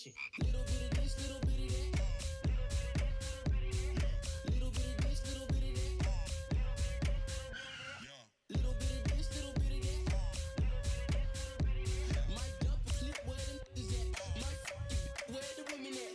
attention. Little bit of this, little bit of that. Little bit of this, little bit of that. Little bit of this, little bit of that. Might dump a clip where the is at. Might where the women at.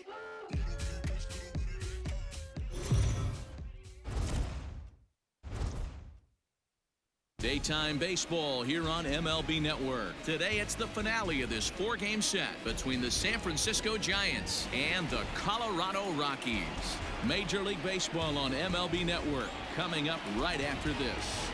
Daytime baseball here on MLB Network. Today it's the finale of this 4-game set between the San Francisco Giants and the Colorado Rockies. Major League Baseball on MLB Network coming up right after this.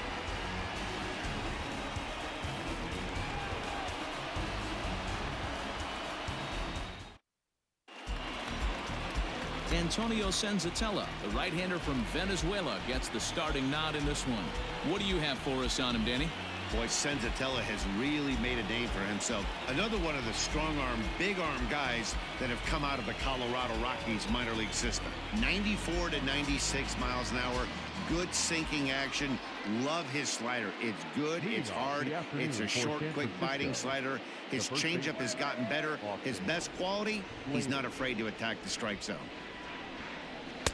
Antonio Senzatella, the right-hander from Venezuela, gets the starting nod in this one. What do you have for us on him, Danny? Boy, Senzatella has really made a name for himself. Another one of the strong-arm, big-arm guys that have come out of the Colorado Rockies minor league system. 94 to 96 miles an hour. Good sinking action. Love his slider. It's good. It's hard. It's a short, quick biting slider. His changeup has gotten better. His best quality, he's not afraid to attack the strike zone.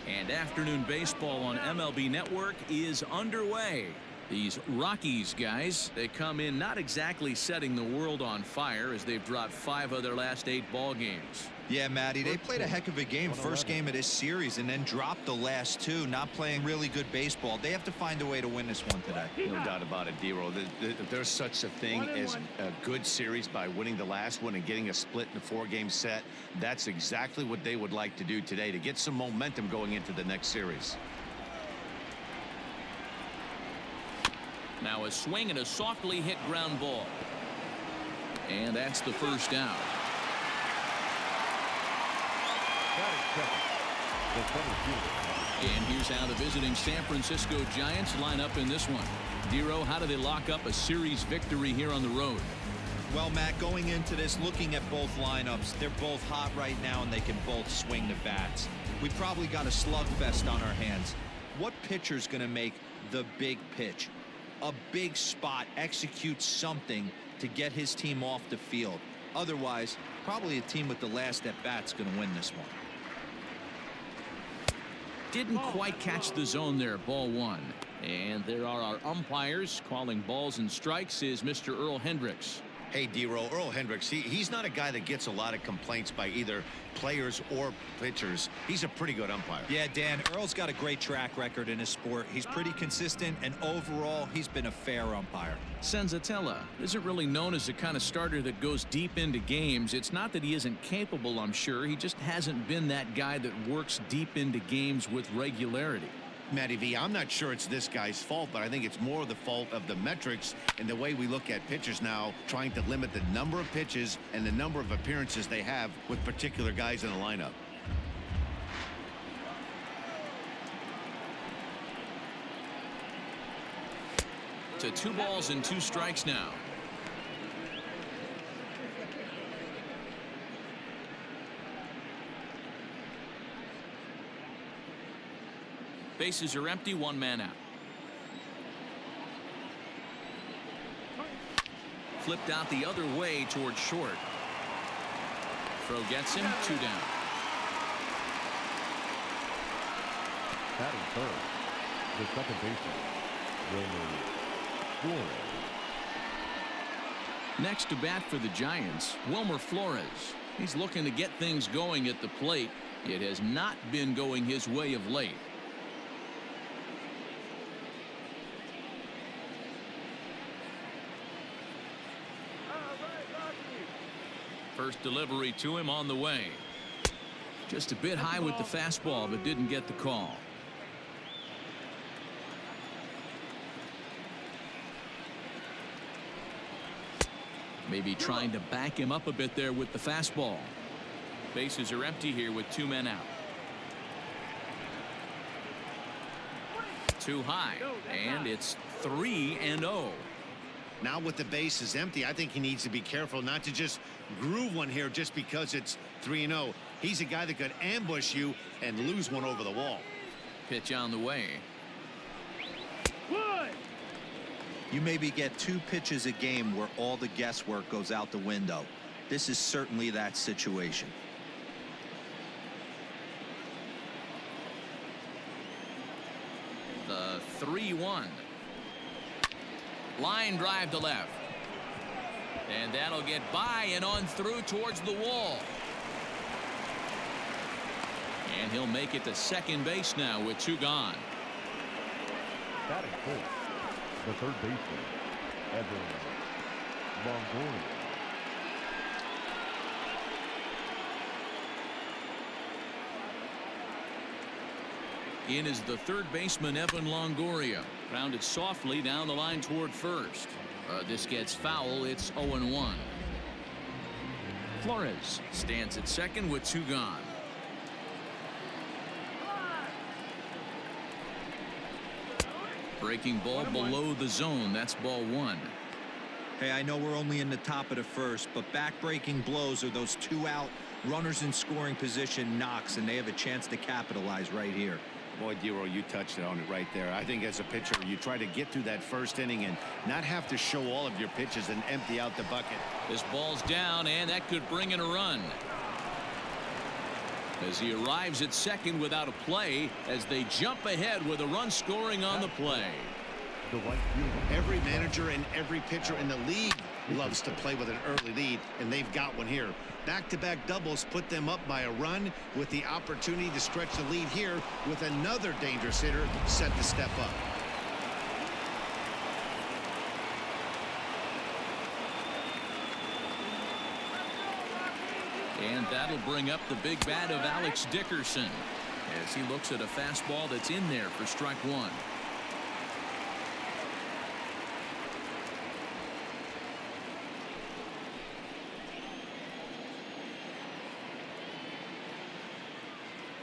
And afternoon baseball on MLB Network is underway. These Rockies guys, they come in not exactly setting the world on fire as they've dropped 5 of their last 8 ball games. Yeah, Matty, they played a heck of a game first game of this series and then dropped the last 2, not playing really good baseball. They have to find a way to win this one today. No doubt about it, D-Roll. There's such a thing as a good series by winning the last one and getting a split in a 4-game set. That's exactly what they would like to do today to get some momentum going into the next series. Now a swing and a softly hit ground ball. And that's the first out. And here's how the visiting San Francisco Giants line up in this one. Dero, how do they lock up a series victory here on the road? Well, Matt, going into this, looking at both lineups, they're both hot right now and they can both swing the bats. We probably got a slugfest on our hands. What pitcher's going to make the big pitch? A big spot, execute something to get his team off the field. Otherwise, probably a team with the last at bat's going to win this one. Didn't quite catch the zone there. Ball 1. And there are our umpires calling balls and strikes is Mr. Earl Hendricks. Hey, D-Roll, Earl Hendricks, he's not a guy that gets a lot of complaints by either players or pitchers. He's a pretty good umpire. Yeah, Dan, Earl's got a great track record in his sport. He's pretty consistent, and overall, he's been a fair umpire. Senzatella isn't really known as the kind of starter that goes deep into games. It's not that he isn't capable, I'm sure. He just hasn't been that guy that works deep into games with regularity. Matty V, I'm not sure it's this guy's fault, but I think it's more the fault of the metrics and the way we look at pitchers now, trying to limit the number of pitches and the number of appearances they have with particular guys in the lineup. To 2 balls and 2 strikes now. Bases are empty, 1 man out. Flipped out the other way towards short. Throw gets him, 2 down. Batting third, the second baseman, Wilmer Flores. Next to bat for the Giants, Wilmer Flores. He's looking to get things going at the plate. It has not been going his way of late. First delivery to him on the way. Just a bit high with the fastball, but didn't get the call. Maybe trying to back him up a bit there with the fastball. Bases are empty here with 2 men out. Too high, and it's 3-0. Now with the bases empty, I think he needs to be careful not to just groove one here just because it's 3-0. He's a guy that could ambush you and lose one over the wall. Pitch on the way. You maybe get 2 pitches a game where all the guesswork goes out the window. This is certainly that situation. 3-1. Line drive to left. And that'll get by and on through towards the wall. And he'll make it to second base now with 2 gone. Batting full. The third baseman, Evan Longoria. In is the third baseman, Evan Longoria. Grounded softly down the line toward first. This gets foul. It's 0-1. Flores stands at second with 2 gone. Breaking ball below the zone. That's ball 1. Hey, I know we're only in the top of the first, but back-breaking blows are those 2 out runners in scoring position knocks, and they have a chance to capitalize right here. Boy, Dero, you touched it on it right there. I think as a pitcher, you try to get through that first inning and not have to show all of your pitches and empty out the bucket. This ball's down, and that could bring in a run. As he arrives at second without a play, as they jump ahead with a run scoring on the play. The right fielder. Every manager and every pitcher in the league loves to play with an early lead, and they've got one here. Back-to-back doubles put them up by a run with the opportunity to stretch the lead here with another dangerous hitter set to step up. And that'll bring up the big bat of Alex Dickerson as he looks at a fastball that's in there for strike 1.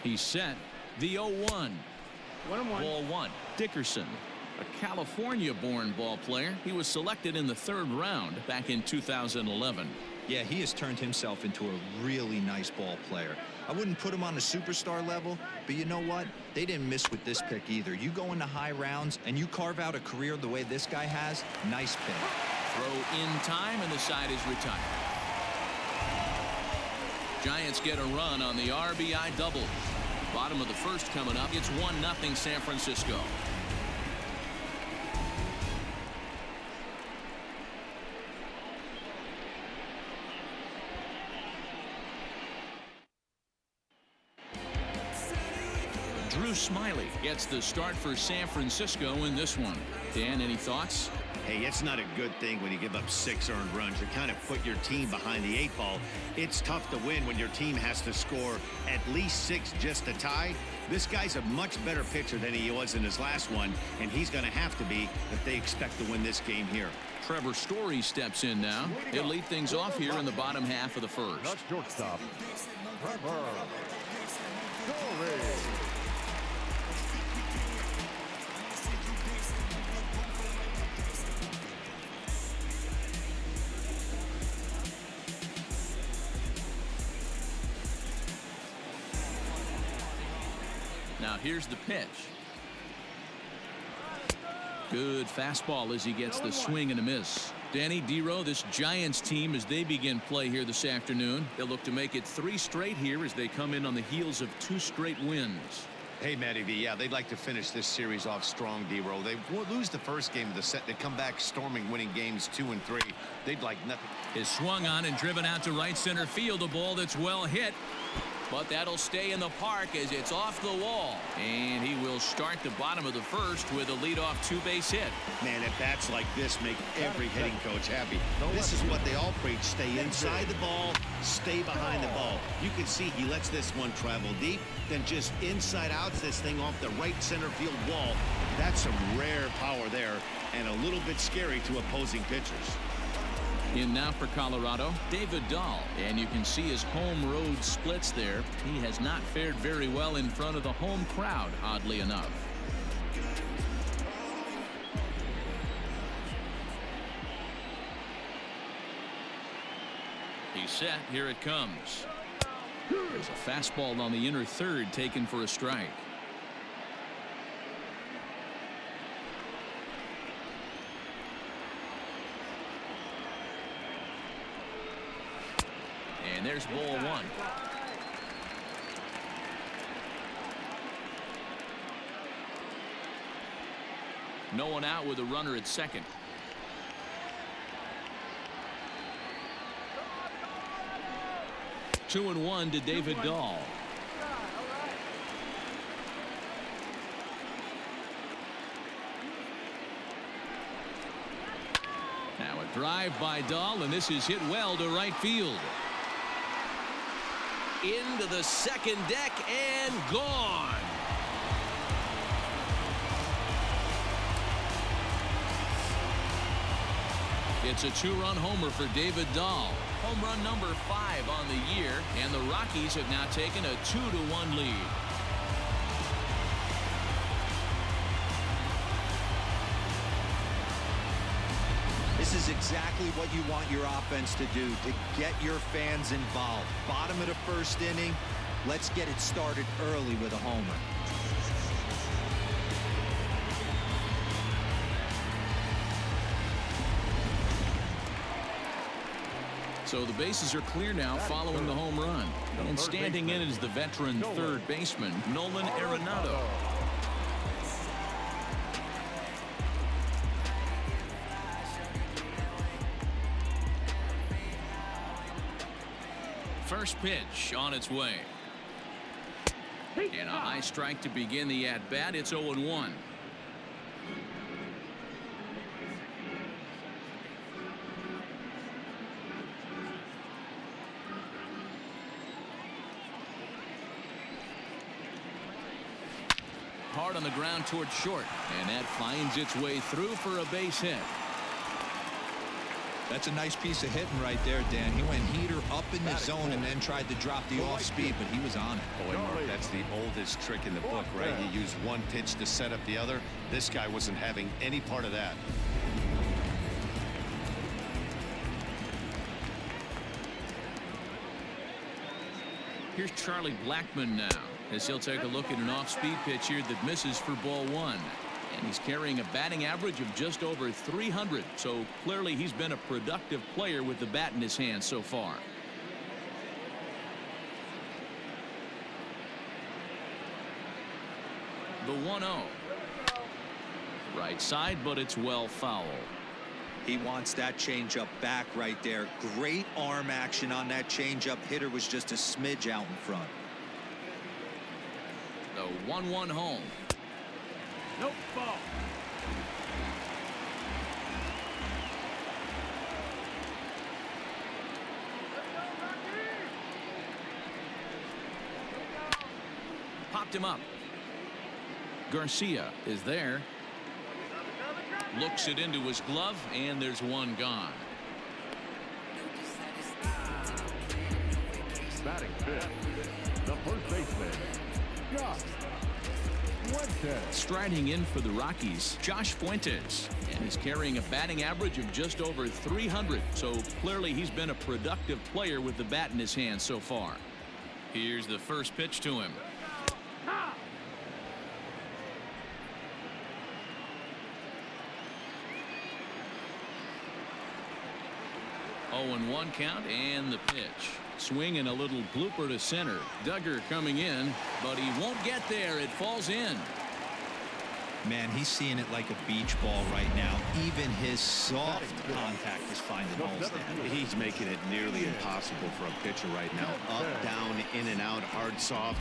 He's set. The 0-1. Ball 1. Dickerson, a California-born ball player. He was selected in the 3rd round back in 2011. Yeah, he has turned himself into a really nice ball player. I wouldn't put him on a superstar level, but you know what? They didn't miss with this pick either. You go into high rounds and you carve out a career the way this guy has. Nice pick. Throw in time, and the side is retired. Giants get a run on the RBI double. Bottom of the first coming up. It's 1-0 San Francisco. Drew Smiley gets the start for San Francisco in this one. Dan, any thoughts? Hey, it's not a good thing when you give up 6 earned runs. You kind of put your team behind the 8 ball. It's tough to win when your team has to score at least 6 just to tie. This guy's a much better pitcher than he was in his last one, and he's going to have to be if they expect to win this game here. Trevor Story steps in now. He'll lead things off here in the bottom half of the first. Not shortstop. Trevor Story. Now here's the pitch. Good fastball as he gets the swing and a miss. Danny Dero, this Giants team, as they begin play here this afternoon, they'll look to make it 3 straight here as they come in on the heels of 2 straight wins. Hey, Matty V, yeah, they'd like to finish this series off strong, Dero. They lose the first game of the set. They come back storming, winning games 2 and 3. They'd like nothing. Is swung on and driven out to right center field. A ball that's well hit. But that'll stay in the park as it's off the wall. And he will start the bottom of the first with a leadoff 2-base hit. Man, at bats like this make every hitting coach happy. This is what they all preach. Stay inside the ball, stay behind the ball. You can see he lets this one travel deep, then just inside outs this thing off the right center field wall. That's some rare power there and a little bit scary to opposing pitchers. In now for Colorado, David Dahl. And you can see his home road splits there. He has not fared very well in front of the home crowd, oddly enough. He's set. Here it comes. There's a fastball on the inner third taken for a strike. And there's ball 1. No one out with a runner at second. Two and one to David Dahl. Now a drive by Dahl, and this is hit well to right field. Into the second deck and gone. It's a two-run homer for David Dahl. Home run number 5 on the year, and the Rockies have now taken a 2-1 lead. This is exactly what you want your offense to do, to get your fans involved. Bottom of the first inning, let's get it started early with a homer. So the bases are clear now following the home run. And standing in is the veteran third baseman, Nolan Arenado. First pitch on its way. And a high strike to begin the at-bat. It's 0-1. Hard on the ground towards short, and that finds its way through for a base hit. That's a nice piece of hitting right there, Dan. He went heater up in the zone and then tried to drop the off speed, but he was on it. Boy, Mark, that's the oldest trick in the book, right? You use one pitch to set up the other. This guy wasn't having any part of that. Here's Charlie Blackmon now, as he'll take a look at an off-speed pitch here that misses for ball 1. And he's carrying a batting average of just over 300, so clearly he's been a productive player with the bat in his hand so far. The 1-0. Right side, but it's well foul. He wants that changeup back right there. Great arm action on that changeup. Hitter was just a smidge out in front. The 1-1 home. Nope, ball. Popped him up. Garcia is there. Looks it into his glove, and there's one gone. Batting fifth, the first baseman, Josh Fuentes. Striding in for the Rockies, Josh Fuentes. And he's carrying a batting average of just over 300. So clearly he's been a productive player with the bat in his hand so far. Here's the first pitch to him. 0-1 count, and the pitch. Swing and a little blooper to center. Duggar coming in, but he won't get there. It falls in. Man, he's seeing it like a beach ball right now. Even his soft contact is finding holes there. He's making it nearly impossible for a pitcher right now. Up, down, in and out, hard, soft.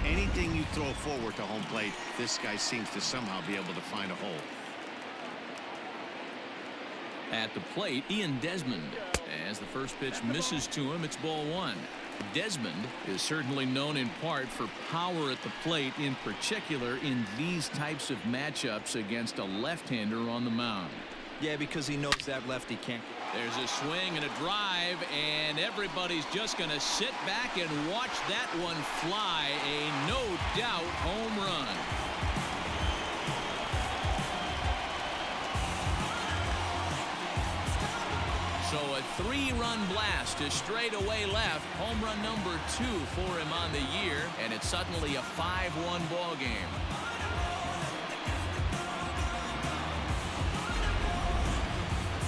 Anything you throw forward to home plate, this guy seems to somehow be able to find a hole. At the plate, Ian Desmond. As the first pitch misses to him, it's ball 1. Desmond is certainly known in part for power at the plate, in particular in these types of matchups against a left-hander on the mound. Yeah, because he knows that lefty can't. There's a swing and a drive, and everybody's just going to sit back and watch that one fly. A no-doubt home run. So a 3-run blast to straightaway left. Home run number 2 for him on the year, and it's suddenly a 5-1 ball game.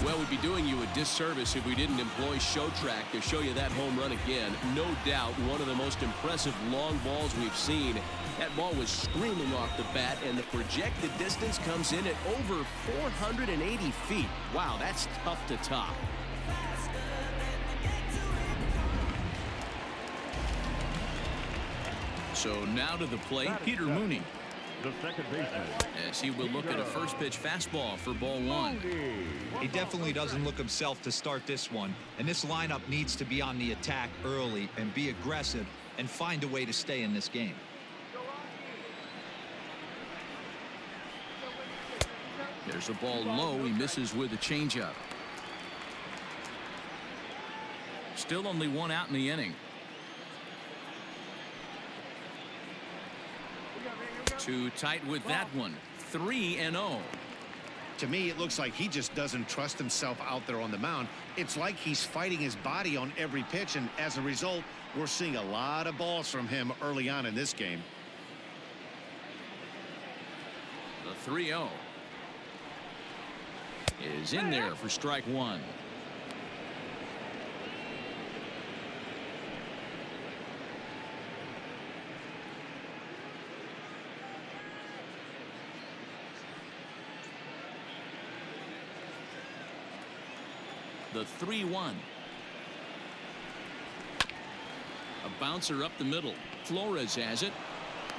Well, we'd be doing you a disservice if we didn't employ Show Track to show you that home run again. No doubt one of the most impressive long balls we've seen. That ball was screaming off the bat, and the projected distance comes in at over 480 feet. Wow, that's tough to top. So now to the plate, Peter Mooney. The second baseman. As he will look at a first pitch fastball for ball one. He definitely doesn't look himself to start this one, and this lineup needs to be on the attack early and be aggressive and find a way to stay in this game. There's a ball low. He misses with a changeup. Still only one out in the inning. Too tight with that one. 3-0. To me, it looks like he just doesn't trust himself out there on the mound. It's like he's fighting his body on every pitch, and as a result, we're seeing a lot of balls from him early on in this game. The 3-0 is in there for strike one. The 3-1. A bouncer up the middle. Flores has it.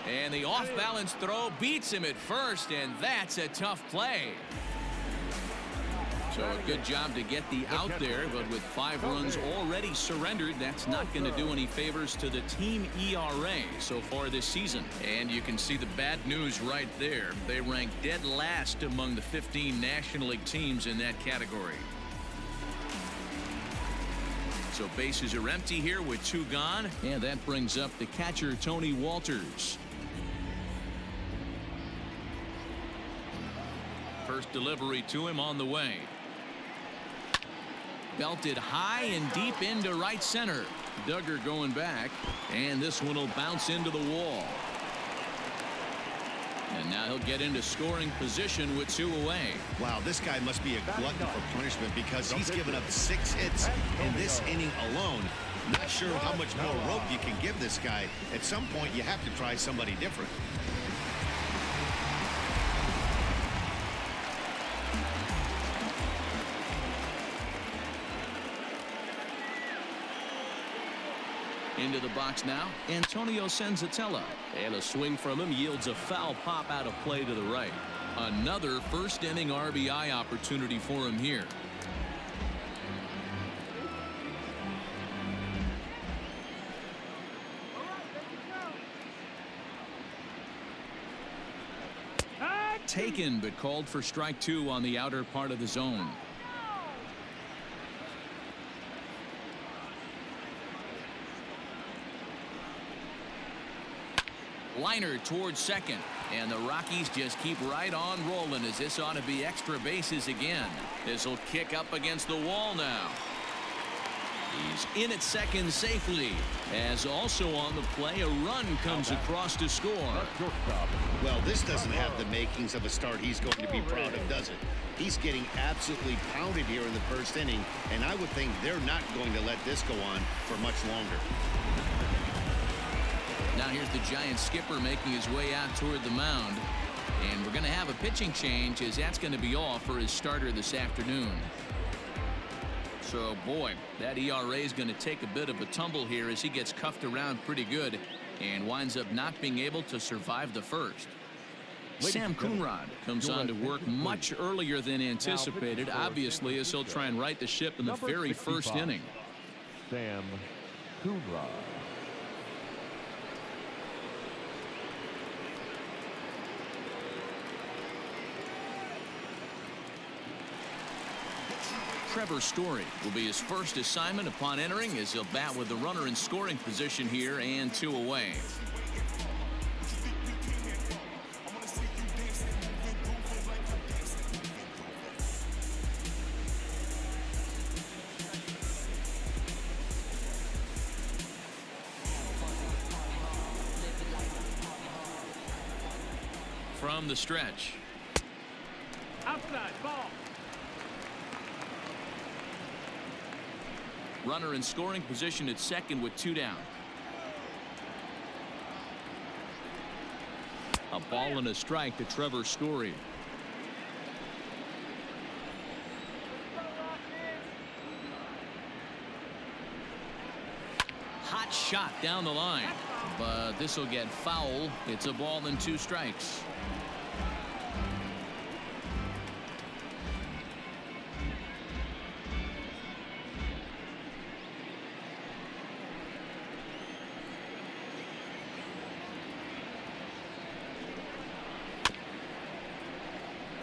And the off-balance throw beats him at first, and that's a tough play. So a good job to get the out there, but with 5 runs already surrendered, that's not going to do any favors to the team ERA so far this season. And you can see the bad news right there. They rank dead last among the 15 National League teams in that category. So bases are empty here with 2 gone, and that brings up the catcher Tony Walters. First delivery to him on the way. Belted high and deep into right center. Duggar going back, and this one will bounce into the wall. And now he'll get into scoring position with 2 away. Wow, this guy must be a glutton for punishment because he's given up 6 hits in this inning alone. Not sure how much more rope you can give this guy. At some point, you have to try somebody different. Into the box now, Antonio Senzatella. And a swing from him yields a foul pop out of play to the right. Another first inning RBI opportunity for him here. Taken, but called for strike 2 on the outer part of the zone. Liner towards second, and the Rockies just keep right on rolling as this ought to be extra bases again. This will kick up against the wall now. He's in at second safely, as also on the play a run comes across to score. Well, this doesn't have the makings of a start he's going to be proud of, does it? He's getting absolutely pounded here in the first inning, and I would think they're not going to let this go on for much longer. Now here's the Giants skipper making his way out toward the mound. And we're going to have a pitching change, as that's going to be all for his starter this afternoon. So, boy, that ERA is going to take a bit of a tumble here as he gets cuffed around pretty good and winds up not being able to survive the first. Sam Coonrod comes on to work much earlier than anticipated, obviously, as he'll try and right the ship in the very first inning. Sam Coonrod. Trevor Story will be his first assignment upon entering, as he'll bat with the runner in scoring position here and 2 away. From the stretch. Outside ball. Runner in scoring position at second with 2 down. A ball and a strike to Trevor Story. Hot shot down the line, but this will get foul. It's a ball and 2 strikes.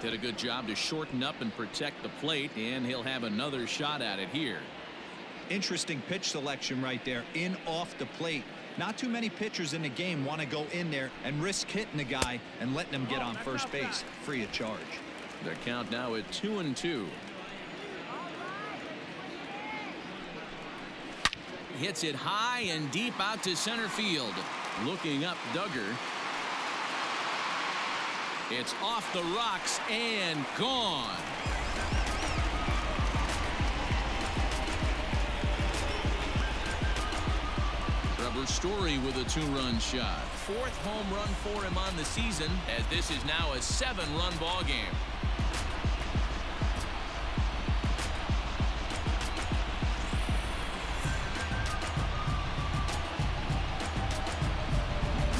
Did a good job to shorten up and protect the plate, and he'll have another shot at it here. Interesting pitch selection right there. In off the plate. Not too many pitchers in the game want to go in there and risk hitting the guy and letting him get on first base free of charge. Their count now at 2-2. Hits it high and deep out to center field. Looking up, Duggar. It's off the rocks and gone. Trevor Story with a 2-run shot. 4th home run for him on the season, as this is now a 7-run ball game.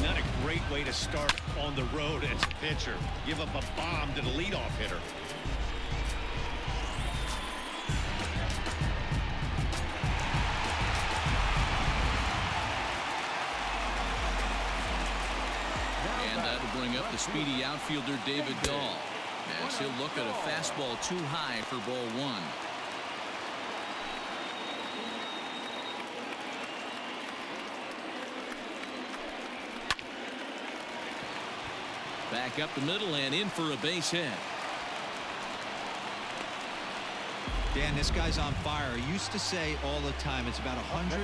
Not a great way to start on the road as a pitcher. Give up a bomb to the leadoff hitter. And that'll bring up the speedy outfielder David Dahl, as he'll look at a fastball too high for ball 1. Back up the middle and in for a base hit. Dan, this guy's on fire. I used to say all the time it's about 150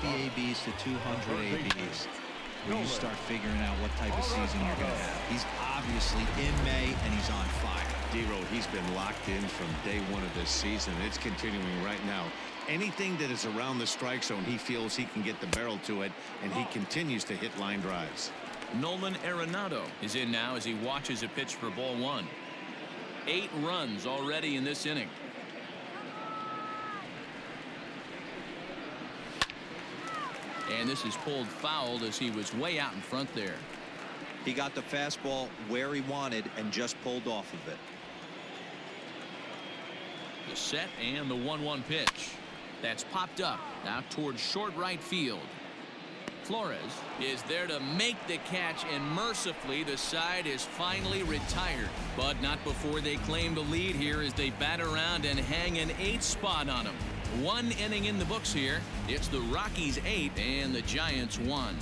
ABs to 200 ABs. When you start figuring out what type of season you're going to have. He's obviously in May and he's on fire. D-Road, he's been locked in from day 1 of this season. It's continuing right now. Anything that is around the strike zone, he feels he can get the barrel to it, and he continues to hit line drives. Nolan Arenado is in now as he watches a pitch for ball 1. 8 runs already in this inning. And this is pulled foul as he was way out in front there. He got the fastball where he wanted and just pulled off of it. The set and the 1-1 pitch. That's popped up out towards short right field. Flores is there to make the catch, and mercifully the side is finally retired. But not before they claim the lead here as they bat around and hang an 8th spot on them. 1 inning in the books here. It's the Rockies 8 and the Giants 1.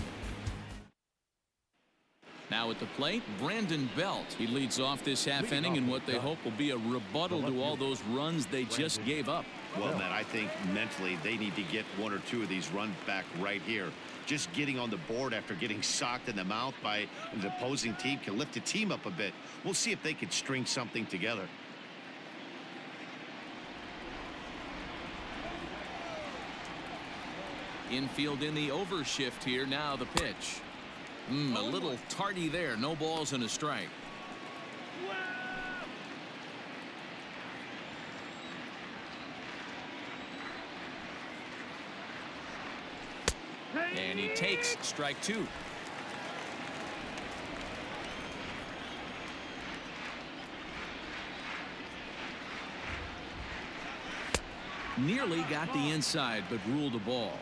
Now at the plate, Brandon Belt. He leads off this half inning in what they hope will be a rebuttal to all those runs they just gave up. Well, Matt, I think mentally they need to get 1 or 2 of these runs back right here. Just getting on the board after getting socked in the mouth by an opposing team can lift the team up a bit. We'll see if they can string something together. Infield in the overshift here. Now the pitch. A little tardy there. No balls and a strike. And he takes strike 2. Nearly got the inside, but ruled a ball.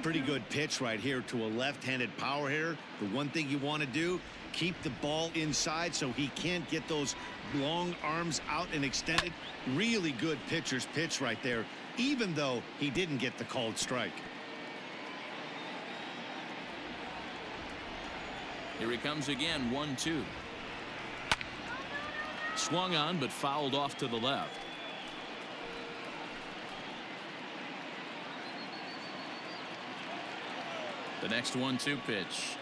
Pretty good pitch right here to a left-handed power hitter. The one thing you want to do, keep the ball inside so he can't get those long arms out and extended. Really good pitcher's pitch right there, even though he didn't get the called strike. Here he comes again. 1-2. Swung on but fouled off to the left. The next 1-2 pitch.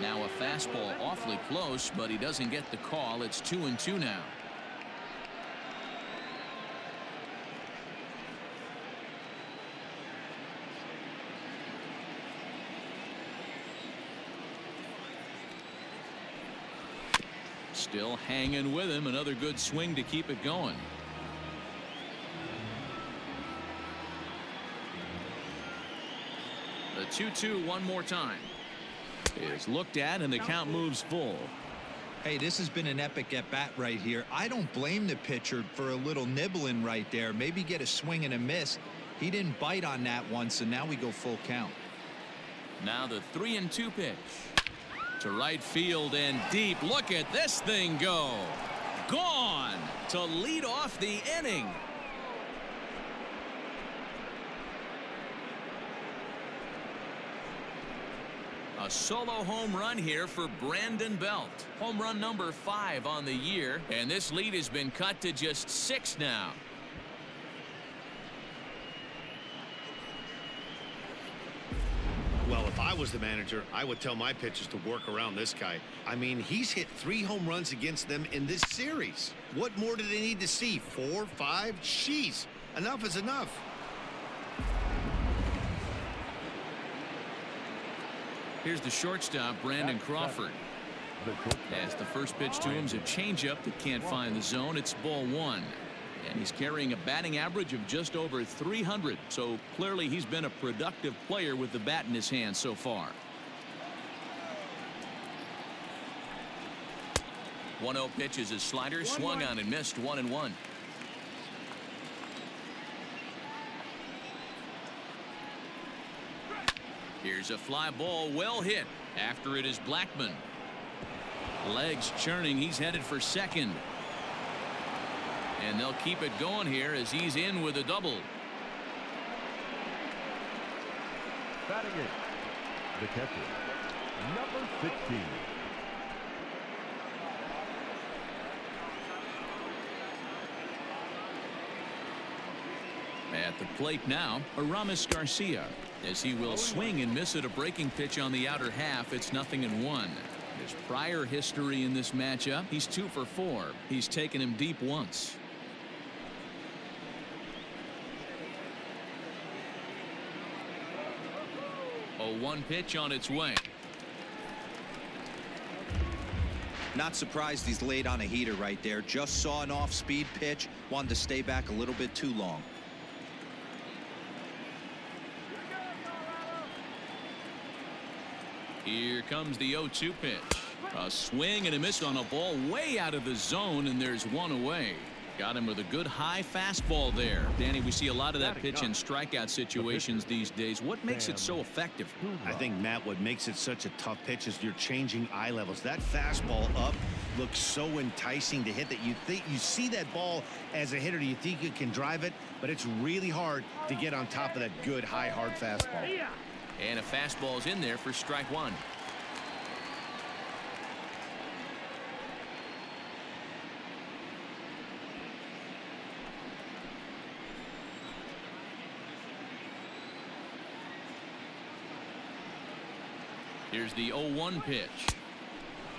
Now a fastball awfully close, but he doesn't get the call. It's 2-2 now. Still hanging with him. Another good swing to keep it going. The 2-2 one more time is looked at, and the count moves full. Hey, this has been an epic at bat right here. I don't blame the pitcher for a little nibbling right there. Maybe get a swing and a miss. He didn't bite on that one, so now we go full count. Now the 3-2 pitch to right field and deep. Look at this thing go. Gone to lead off the inning. A solo home run here for Brandon Belt. Home run number 5 on the year, and this lead has been cut to just 6 now. Well, if I was the manager, I would tell my pitchers to work around this guy. I mean, he's hit 3 home runs against them in this series. What more do they need to see? 4, 5? Jeez, enough is enough. Here's the shortstop, Brandon Crawford. As the first pitch to him is a changeup that can't find the zone. It's ball 1. And he's carrying a batting average of just over 300. So clearly he's been a productive player with the bat in his hand so far. 1-0 pitch is a slider, swung on and missed. 1-1. Here's a fly ball, well hit. After it is Blackman. Legs churning. He's headed for second. And they'll keep it going here as he's in with a double. Batting it, the catcher, number 16. At the plate now, Aramis Garcia, as he will swing and miss at a breaking pitch on the outer half. It's 0-1. His prior history in this matchup, he's 2 for 4. He's taken him deep once. 0-1 pitch on its way. Not surprised he's laid on a heater right there. Just saw an off-speed pitch. Wanted to stay back a little bit too long. Here comes the 0-2 pitch. A swing and a miss on a ball way out of the zone, and there's one away. Got him with a good high fastball there. Danny, we see a lot of that pitch in strikeout situations these days. What makes it so effective? I think, Matt, what makes it such a tough pitch is you're changing eye levels. That fastball up looks so enticing to hit that you think you see that ball as a hitter. You think you can drive it, but it's really hard to get on top of that good high hard fastball. And a fastball's in there for strike 1. Here's the 0-1 pitch.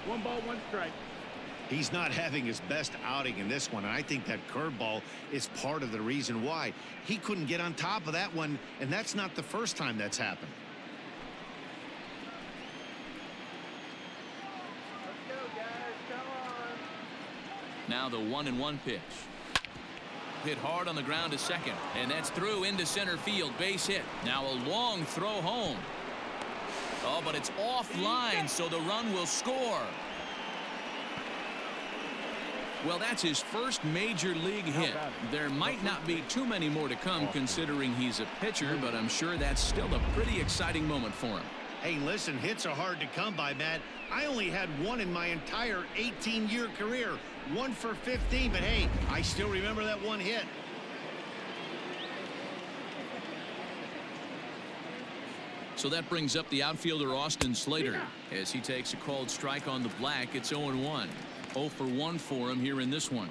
1 ball, 1 strike. He's not having his best outing in this one, and I think that curveball is part of the reason why. He couldn't get on top of that one, and that's not the first time that's happened. Let's go, guys. Come on. Now the 1-1 pitch. Hit hard on the ground to second, and that's through into center field. Base hit. Now a long throw home. Oh, but it's offline, so the run will score. Well, that's his first major league hit. There might not be too many more to come considering he's a pitcher, but I'm sure that's still a pretty exciting moment for him. Hey, listen, hits are hard to come by, Matt. I only had one in my entire 18-year career. 1 for 15, but hey, I still remember that one hit. So that brings up the outfielder Austin Slater as he takes a called strike on the black. It's 0-1. 0 for 1 for him here in this one.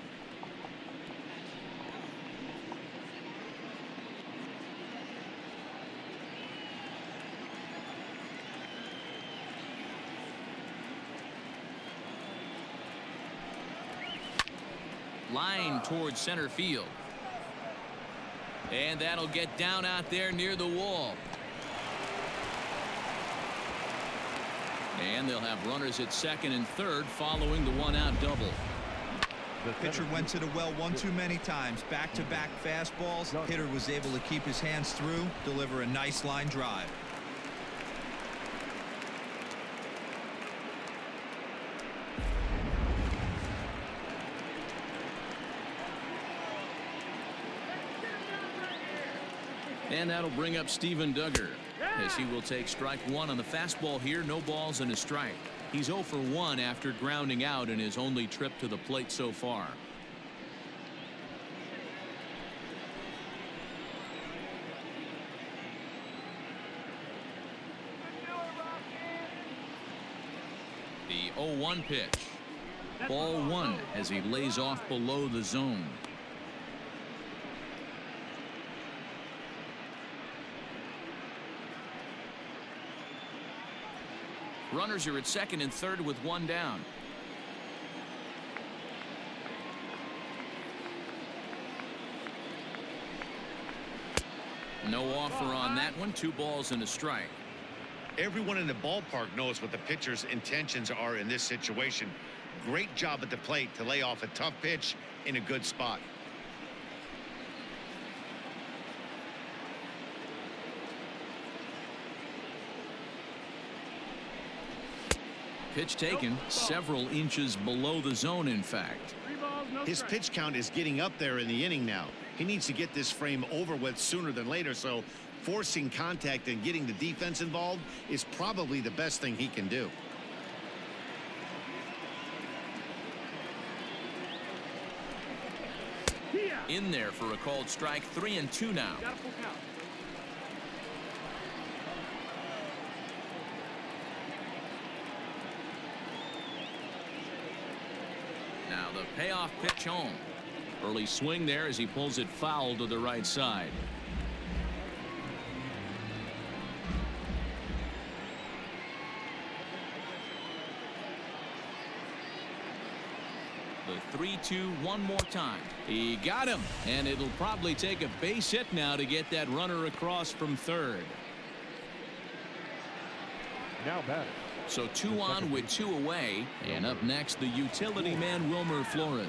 Line towards center field. And that'll get down out there near the wall. And they'll have runners at second and third following the one-out double. The pitcher went to the well one too many times. Back-to-back fastballs. Hitter was able to keep his hands through, deliver a nice line drive. And that'll bring up Steven Duggar, as he will take strike one on the fastball here. No balls and a strike. He's 0 for 1 after grounding out in his only trip to the plate so far. The 0-1 pitch. Ball one as he lays off below the zone. Runners are at second and third with one down. No offer on that one. 2 balls and a strike. Everyone in the ballpark knows what the pitcher's intentions are in this situation. Great job at the plate to lay off a tough pitch in a good spot. Pitch taken several inches below the zone, in fact. His pitch count is getting up there in the inning now. He needs to get this frame over with sooner than later, so forcing contact and getting the defense involved is probably the best thing he can do. In there for a called strike. 3-2 now. Now the payoff pitch home. Early swing there as he pulls it foul to the right side. The 3-2 one more time. He got him, and it'll probably take a base hit now to get that runner across from third. Now batting. So 2 on with 2 away, and up next the utility man Wilmer Flores.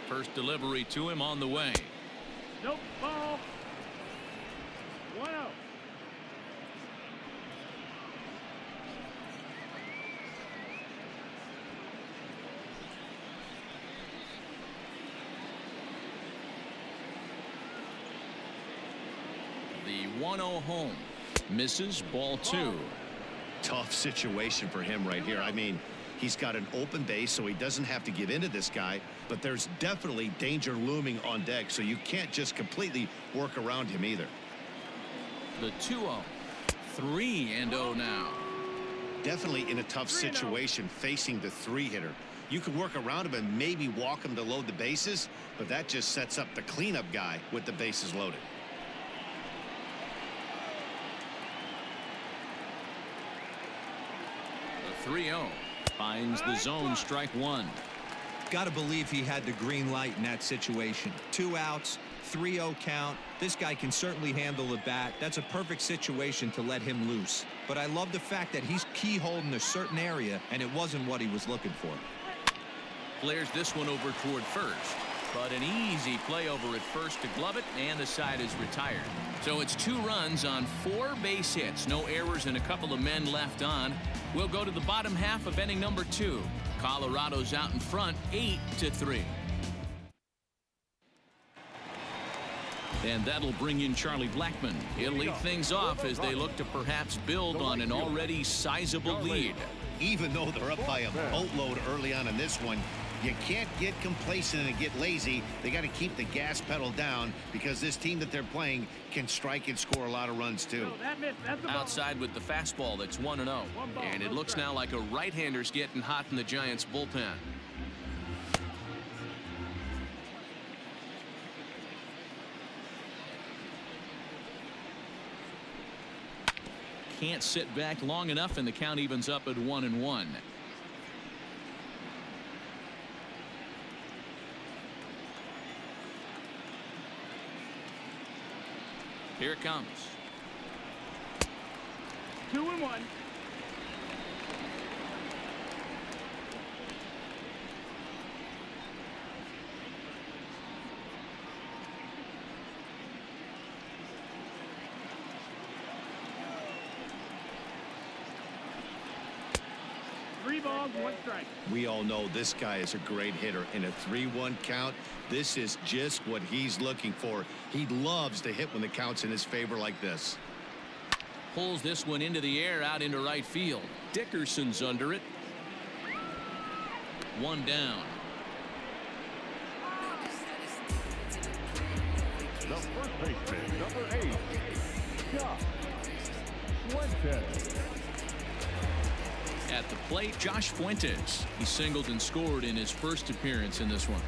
First delivery to him on the way. Nope, ball. 1-0. The 1-0 home. Misses. Ball 2. Tough situation for him right here. I mean, he's got an open base, so he doesn't have to give in to this guy, but there's definitely danger looming on deck, so you can't just completely work around him either. The 2-0. 3-0 now. Definitely in a tough situation facing the 3-hitter. You could work around him and maybe walk him to load the bases, but that just sets up the cleanup guy with the bases loaded. The 3-0 finds the zone. Strike one. Got to believe he had the green light in that situation. 2 outs, 3-0 count. This guy can certainly handle the bat. That's a perfect situation to let him loose. But I love the fact that he's keyholding a certain area, and it wasn't what he was looking for. Flares this one over toward first, but an easy play over at first to glove it, and the side is retired. So it's 2 runs on 4 base hits. No errors and a couple of men left on. We'll go to the bottom half of inning number 2. Colorado's out in front 8-3. And that'll bring in Charlie Blackmon. He'll lead things off as they look to perhaps build on an already sizable lead. Even though they're up by a boatload early on in this one, you can't get complacent and get lazy. They got to keep the gas pedal down because this team that they're playing can strike and score a lot of runs too. Outside with the fastball, that's 1-0. And it looks now like a right-hander's getting hot in the Giants bullpen. Can't sit back long enough, and the count evens up at 1-1. Here it comes. 2-1. 3 balls, 1 strike. We all know this guy is a great hitter. In a 3-1 count, this is just what he's looking for. He loves to hit when the count's in his favor like this. Pulls this one into the air out into right field. Dickerson's under it. 1 down. The first baseman, number 8, Josh Fuentes. At the plate, Josh Fuentes. He singled and scored in his first appearance in this one.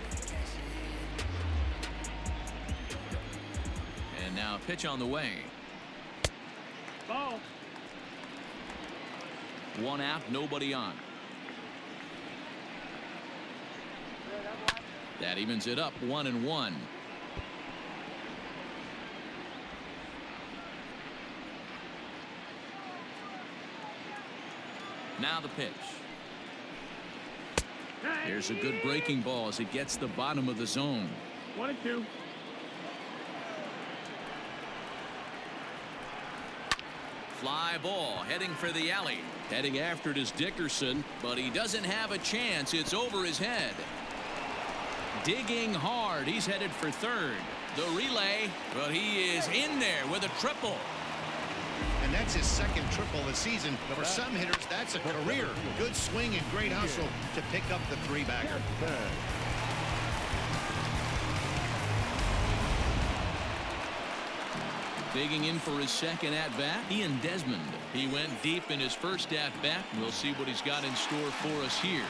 And now a pitch on the way. Ball. 1 out, nobody on. That evens it up 1-1. Now the pitch. Here's a good breaking ball as it gets the bottom of the zone. 1-2. Fly ball heading for the alley. Heading after it is Dickerson, but he doesn't have a chance. It's over his head. Digging hard. He's headed for third. The relay, but he is in there with a triple. And that's his second triple of the season. For some hitters, that's a career. Good swing and great hustle to pick up the 3-bagger. Digging in for his second at-bat, Ian Desmond. He went deep in his first at-bat. We'll see what he's got in store for us here.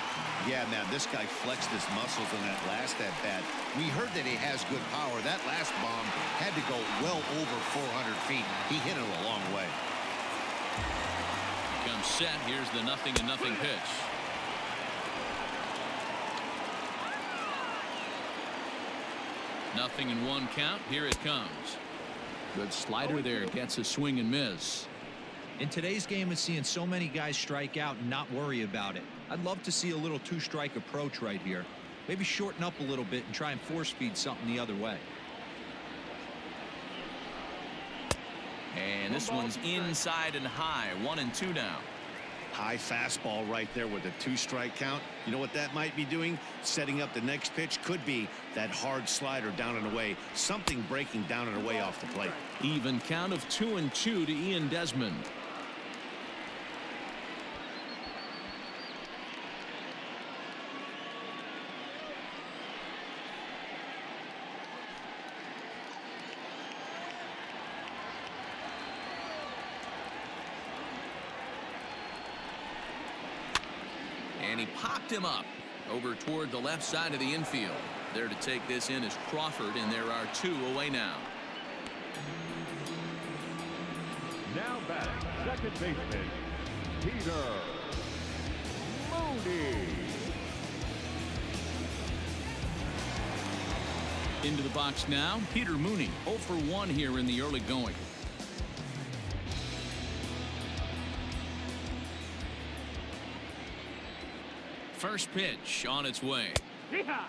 Yeah, man, this guy flexed his muscles in that last at-bat. We heard that he has good power. That last bomb had to go well over 400 feet. He hit it a long way. Comes set. Here's the 0-0 pitch. Nothing in 1 count. Here it comes. Good slider there. Gets a swing and miss. In today's game, it's seeing so many guys strike out and not worry about it. I'd love to see a little 2-strike approach right here. Maybe shorten up a little bit and try and force feed something the other way. And this one's inside and high. 1-2 now. High fastball right there with a 2-strike count. You know what that might be doing? Setting up the next pitch. Could be that hard slider down and away. Something breaking down and away off the plate. Even count of 2-2 to Ian Desmond. And he popped him up over toward the left side of the infield. There to take this in is Crawford, and there are 2 away now. Now batting, second baseman, Peter Mooney. Into the box now, Peter Mooney, 0 for 1 here in the early going. First pitch on its way. Yeehaw!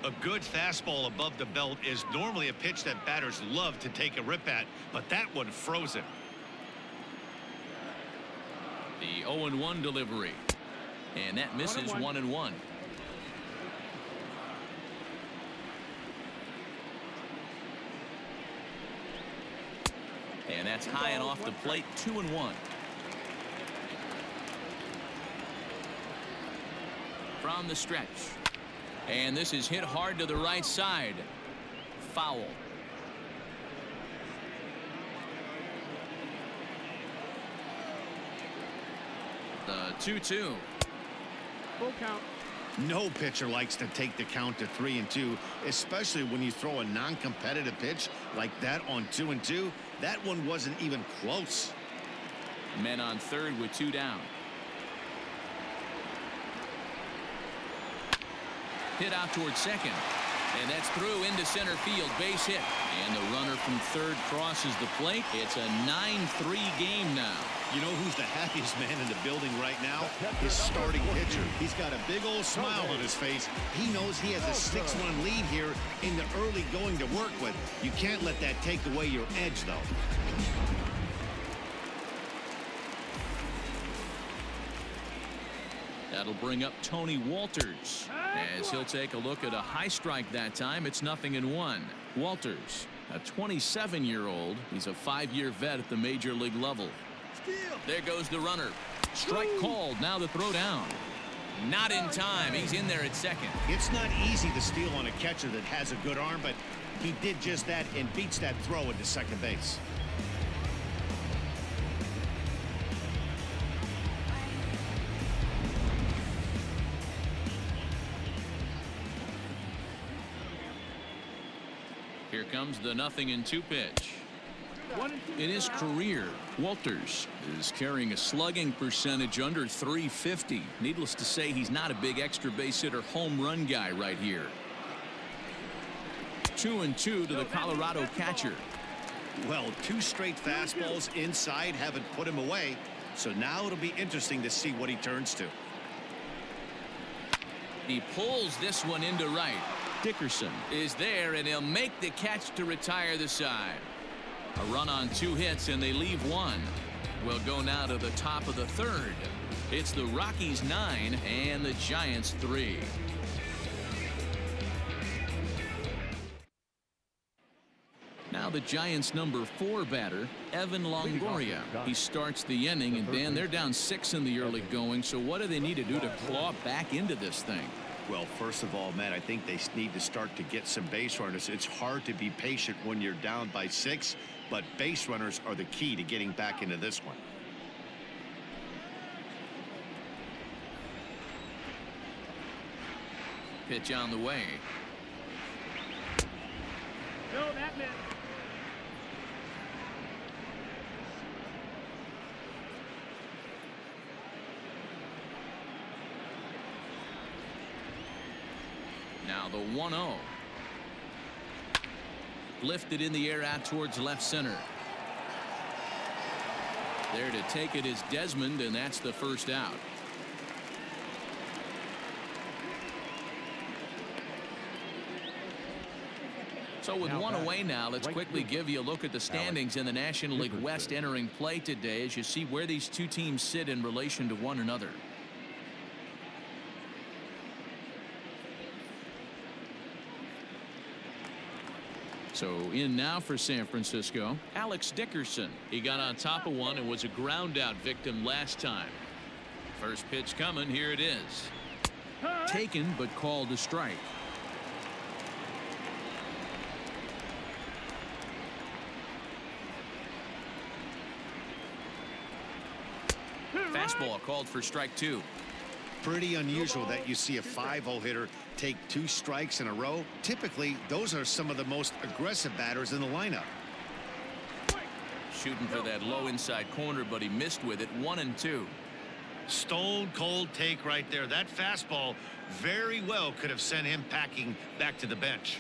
A good fastball above the belt is normally a pitch that batters love to take a rip at, but that one froze it. The 0-1 delivery. And that misses 1-1. And that's high and off the plate. 2-1. From the stretch. And this is hit hard to the right side. Foul. The 2-2. Full count. No pitcher likes to take the count to 3-2, especially when you throw a non-competitive pitch like that on 2-2. That one wasn't even close. Men on third with 2 down. Hit out towards second. And that's through into center field, base hit. And the runner from third crosses the plate. It's a 9-3 game now. You know who's the happiest man in the building right now? His starting pitcher. He's got a big old smile on his face. He knows he has a 6-1 lead here in the early going to work with. You can't let that take away your edge, though. That'll bring up Tony Walters as he'll take a look at a high strike that time. It's 0-1. Walters, a 27-year-old. He's a 5-year vet at the major league level. There goes the runner. Strike called. Now the throw down. Not in time. He's in there at second. It's not easy to steal on a catcher that has a good arm, but he did just that and beats that throw into second base. Here comes the 0-2 pitch. In his career, Walters is carrying a slugging percentage under 350. Needless to say, he's not a big extra base hitter home run guy right here. 2-2 to the Colorado catcher. Well, 2 straight fastballs inside haven't put him away. So now it'll be interesting to see what he turns to. He pulls this one into right. Dickerson is there, and he'll make the catch to retire the side. A run on 2 hits, and they leave 1. We'll go now to the top of the third. It's the Rockies 9 and the Giants 3. Now the Giants' number 4 batter, Evan Longoria. He starts the inning, and Dan, they're down 6 in the early going. So what do they need to do to claw back into this thing? Well, first of all, Matt, I think they need to start to get some base runners. It's hard to be patient when you're down by 6, but base runners are the key to getting back into this one. Pitch on the way. No, that man. Now the 1-0. Lifted in the air out towards left center. There to take it is Desmond, and that's the first out. So with 1 away now, let's quickly give you a look at the standings in the National League West entering play today as you see where these 2 teams sit in relation to one another. So in now for San Francisco, Alex Dickerson. He got on top of one and was a ground out victim last time. First pitch coming. Here it is. Taken but called a strike. Fastball called for strike 2. Pretty unusual that you see a 5-0 hitter take 2 strikes in a row. Typically, those are some of the most aggressive batters in the lineup. Shooting for that low inside corner, but he missed with it. 1-2. Stone cold take right there. That fastball very well could have sent him packing back to the bench.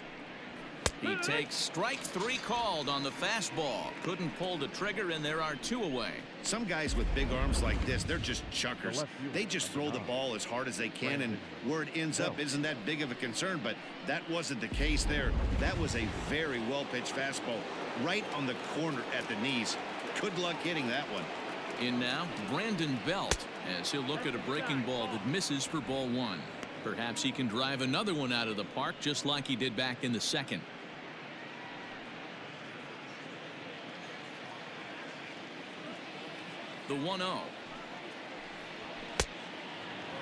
He takes strike 3 called on the fastball. Couldn't pull the trigger, and there are 2 away. Some guys with big arms like this, they're just chuckers. They just throw the ball as hard as they can, and where it ends up isn't that big of a concern, but that wasn't the case there. That was a very well-pitched fastball right on the corner at the knees. Good luck hitting that one. In now, Brandon Belt, as he'll look at a breaking ball that misses for ball 1. Perhaps he can drive another one out of the park just like he did back in the second. The 1-0.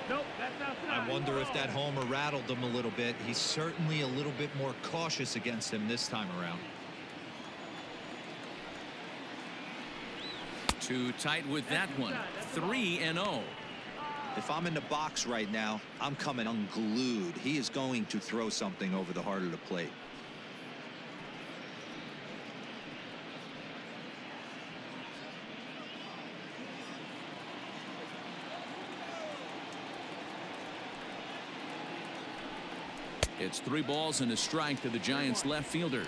Nope, that's outside. I wonder if that homer rattled him a little bit. He's certainly a little bit more cautious against him this time around. Too tight with that one. 3-0. If I'm in the box right now, I'm coming unglued. He is going to throw something over the heart of the plate. It's 3 balls and a strike to the Giants left fielder.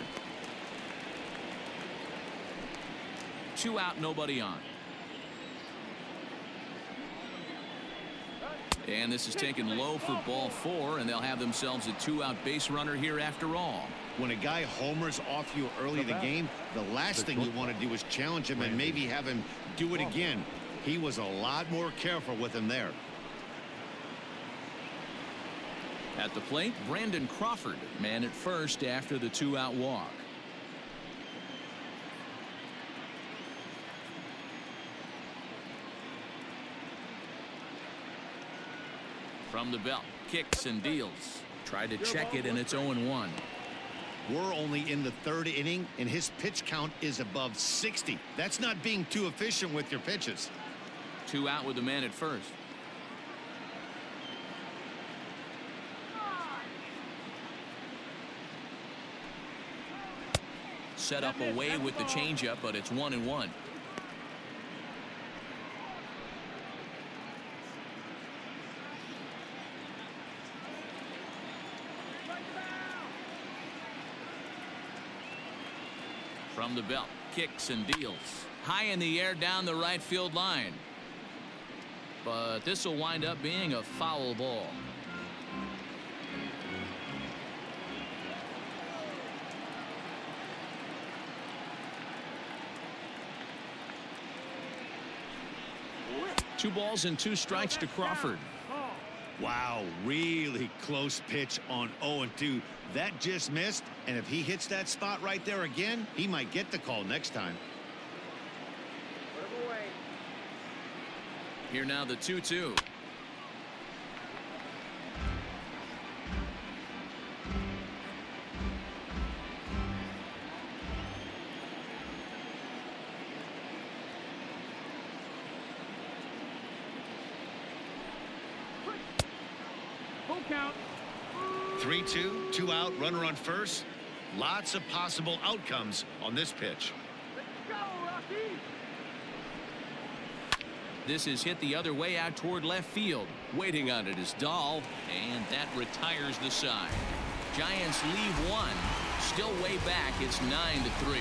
2 out, nobody on. And this is taken low for ball 4, and they'll have themselves a 2-out base runner here after all. When a guy homers off you early in the game, the last thing you want to do is challenge him and maybe have him do it again. He was a lot more careful with him there. At the plate, Brandon Crawford, man at first after the 2-out walk. From the belt, kicks and deals. Tried to check it, and it's 0-1. We're only in the 3rd inning, and his pitch count is above 60. That's not being too efficient with your pitches. 2 out with the man at first. Set up away with the changeup, but it's 1-1. From the belt, kicks and deals. High in the air down the right field line. But this will wind up being a foul ball. Two balls and 2 strikes to Crawford. Wow, really close pitch on 0-2. That just missed, and if he hits that spot right there again, he might get the call next time. Here now the 2-2. Full count. 3-2, 2 out, runner on first. Lots of possible outcomes on this pitch. Let's go, Rockies. This is hit the other way out toward left field. Waiting on it is Dahl, and that retires the side. Giants leave 1. Still way back. It's 9-3.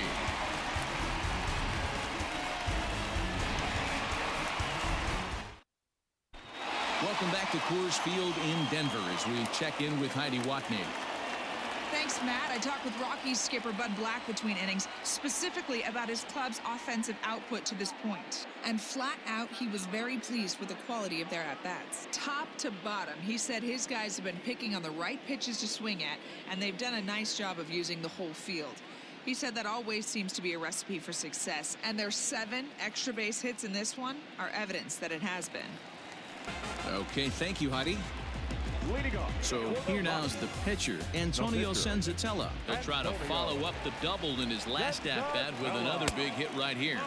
Welcome back to Coors Field in Denver as we check in with Heidi Watney. Thanks, Matt. I talked with Rockies skipper Bud Black between innings, specifically about his club's offensive output to this point. And flat out, he was very pleased with the quality of their at-bats. Top to bottom, he said his guys have been picking on the right pitches to swing at, and they've done a nice job of using the whole field. He said that always seems to be a recipe for success, and their 7 extra base hits in this one are evidence that it has been. Okay, thank you, Heidi. Leading off. So here now is the pitcher, Antonio Senzatella. He'll try to follow up the double in his last at-bat with another big hit right here.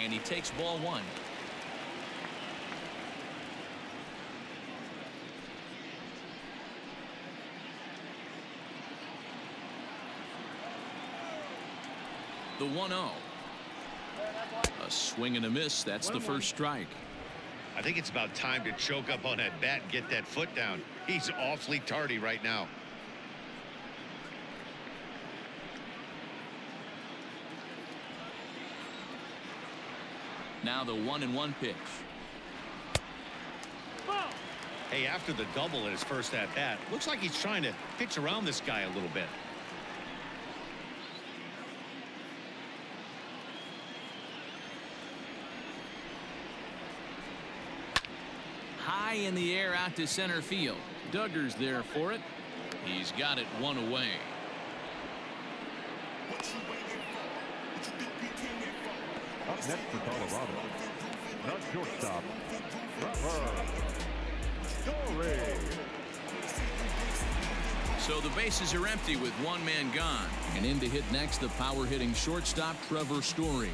And he takes ball 1. The 1-0. A swing and a miss. That's the first strike. I think it's about time to choke up on that bat and get that foot down. He's awfully tardy right now. Now the 1-1 pitch. Hey, after the double in his first at bat, looks like he's trying to pitch around this guy a little bit. High in the air out to center field. Duggar's there for it. He's got it 1 away. Up next for Colorado, the shortstop, Trevor Story. So the bases are empty with 1 man gone. And in to hit next, the power-hitting shortstop, Trevor Story.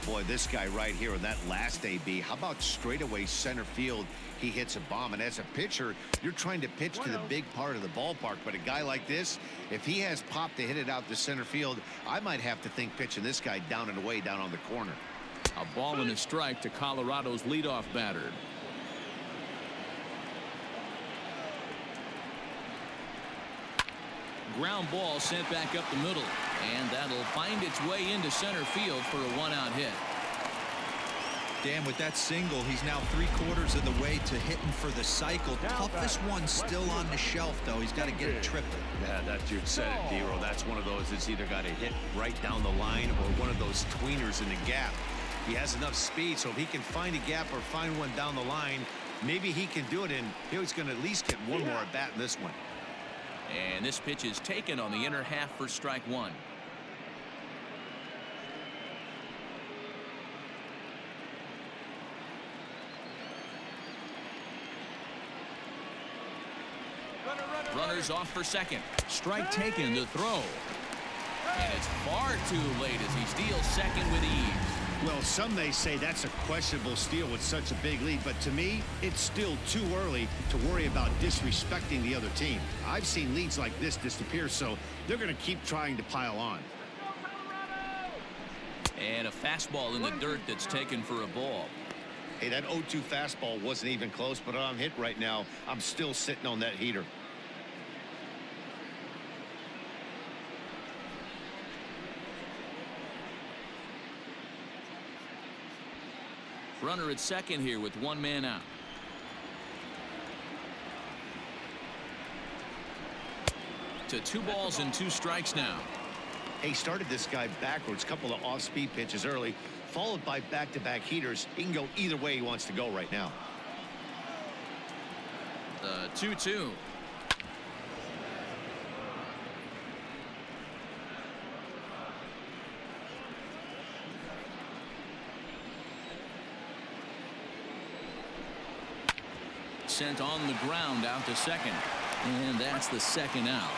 Boy, this guy right here in that last AB, how about straightaway center field? He hits a bomb, and as a pitcher, you're trying to pitch to the big part of the ballpark, but a guy like this, if he has pop to hit it out to center field, I might have to think pitching this guy down and away down on the corner. A ball and a strike to Colorado's leadoff batter. ground ball sent back up the middle. And that'll find its way into center field for a one-out hit. Dan, with that single, he's now 3/4 of the way to hitting for the cycle. Toughest one still on the shelf, though. He's got to get a triple. Yeah, that you said it, D-Roll. That's one of those that's either got to hit right down the line or one of those tweeners in the gap. He has enough speed, so if he can find a gap or find one down the line, maybe he can do it, and he's going to at least get one more at bat in this one. And this pitch is taken on the inner half for strike one. Runners off for second. Strike taken to throw. And it's far too late as he steals second with ease. Well, some may say that's a questionable steal with such a big lead, but to me, it's still too early to worry about disrespecting the other team. I've seen leads like this disappear, so they're going to keep trying to pile on. And a fastball in the dirt that's taken for a ball. Hey, that 0-2 fastball wasn't even close, but I'm hit right now. I'm still sitting on that heater. Runner at second here with one man out. To 2 balls and 2 strikes now. He started this guy backwards, couple of off-speed pitches early, followed by back-to-back heaters. He can go either way he wants to go right now. The 2-2. Sent on the ground out to second, and that's the second out.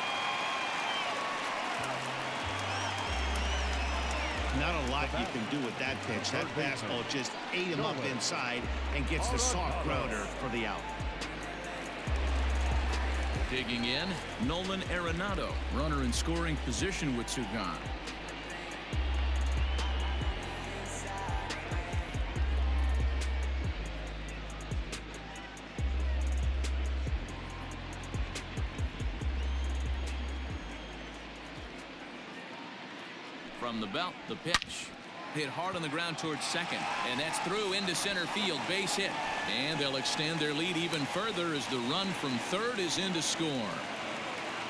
Not a lot you can do with that pitch. That fastball just ate him up inside and gets the soft grounder for the out. Digging in, Nolan Arenado, runner in scoring position with Sugan. From the belt, the pitch. Hit hard on the ground towards second, and that's through into center field, base hit. And they'll extend their lead even further as the run from third is in to score.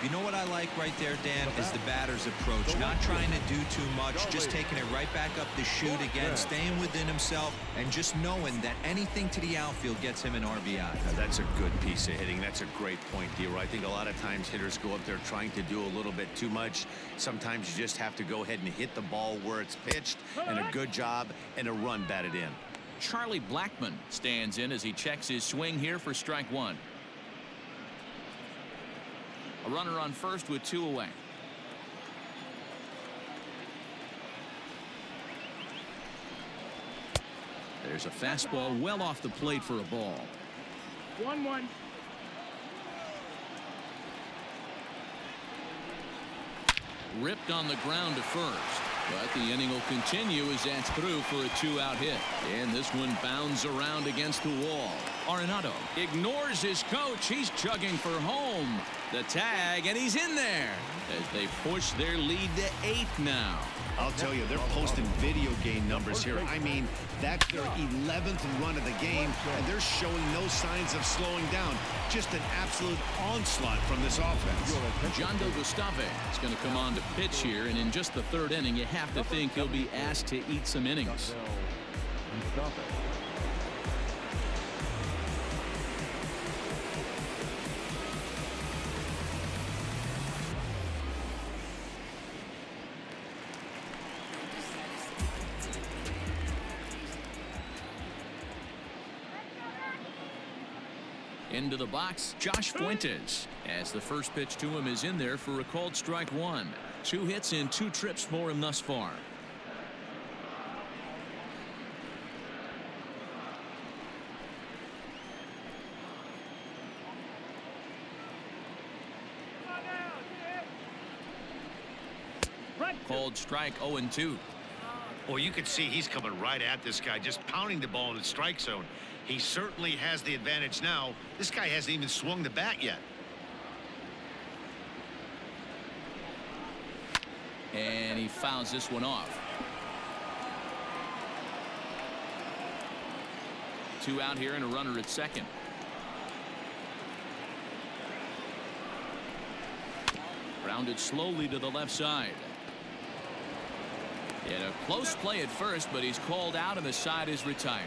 You know what I like right there, Dan, is the batter's approach. Not trying to do too much, just taking it right back up the chute again, staying within himself, and just knowing that anything to the outfield gets him an RBI. Now, that's a good piece of hitting. That's a great point, D-Roll. I think a lot of times hitters go up there trying to do a little bit too much. Sometimes you just have to go ahead and hit the ball where it's pitched, and a good job and a run batted in. Charlie Blackmon stands in as he checks his swing here for strike one. A runner on first with 2 away. There's a fastball well off the plate for a ball. 1-1. Ripped on the ground to first. But the inning will continue as that's through for a 2-out hit. And this one bounds around against the wall. Arenado ignores his coach. He's chugging for home. The tag, and he's in there as they push their lead to 8 now. I'll tell you, they're posting video game numbers here. I mean, that's their 11th run of the game, and they're showing no signs of slowing down. Just an absolute onslaught from this offense. Jondo Gustave is going to come on to pitch here, and in just the 3rd inning, you have to think he'll be asked to eat some innings. Into the box, Josh Fuentes, as the first pitch to him is in there for a called strike one. 2 hits in 2 trips for him thus far. Called strike 0-2. Well, you can see he's coming right at this guy, just pounding the ball in the strike zone. He certainly has the advantage now. This guy hasn't even swung the bat yet. And he fouls this one off. 2 out here and a runner at second. Grounded slowly to the left side. And a close play at first, but he's called out and the side is retired.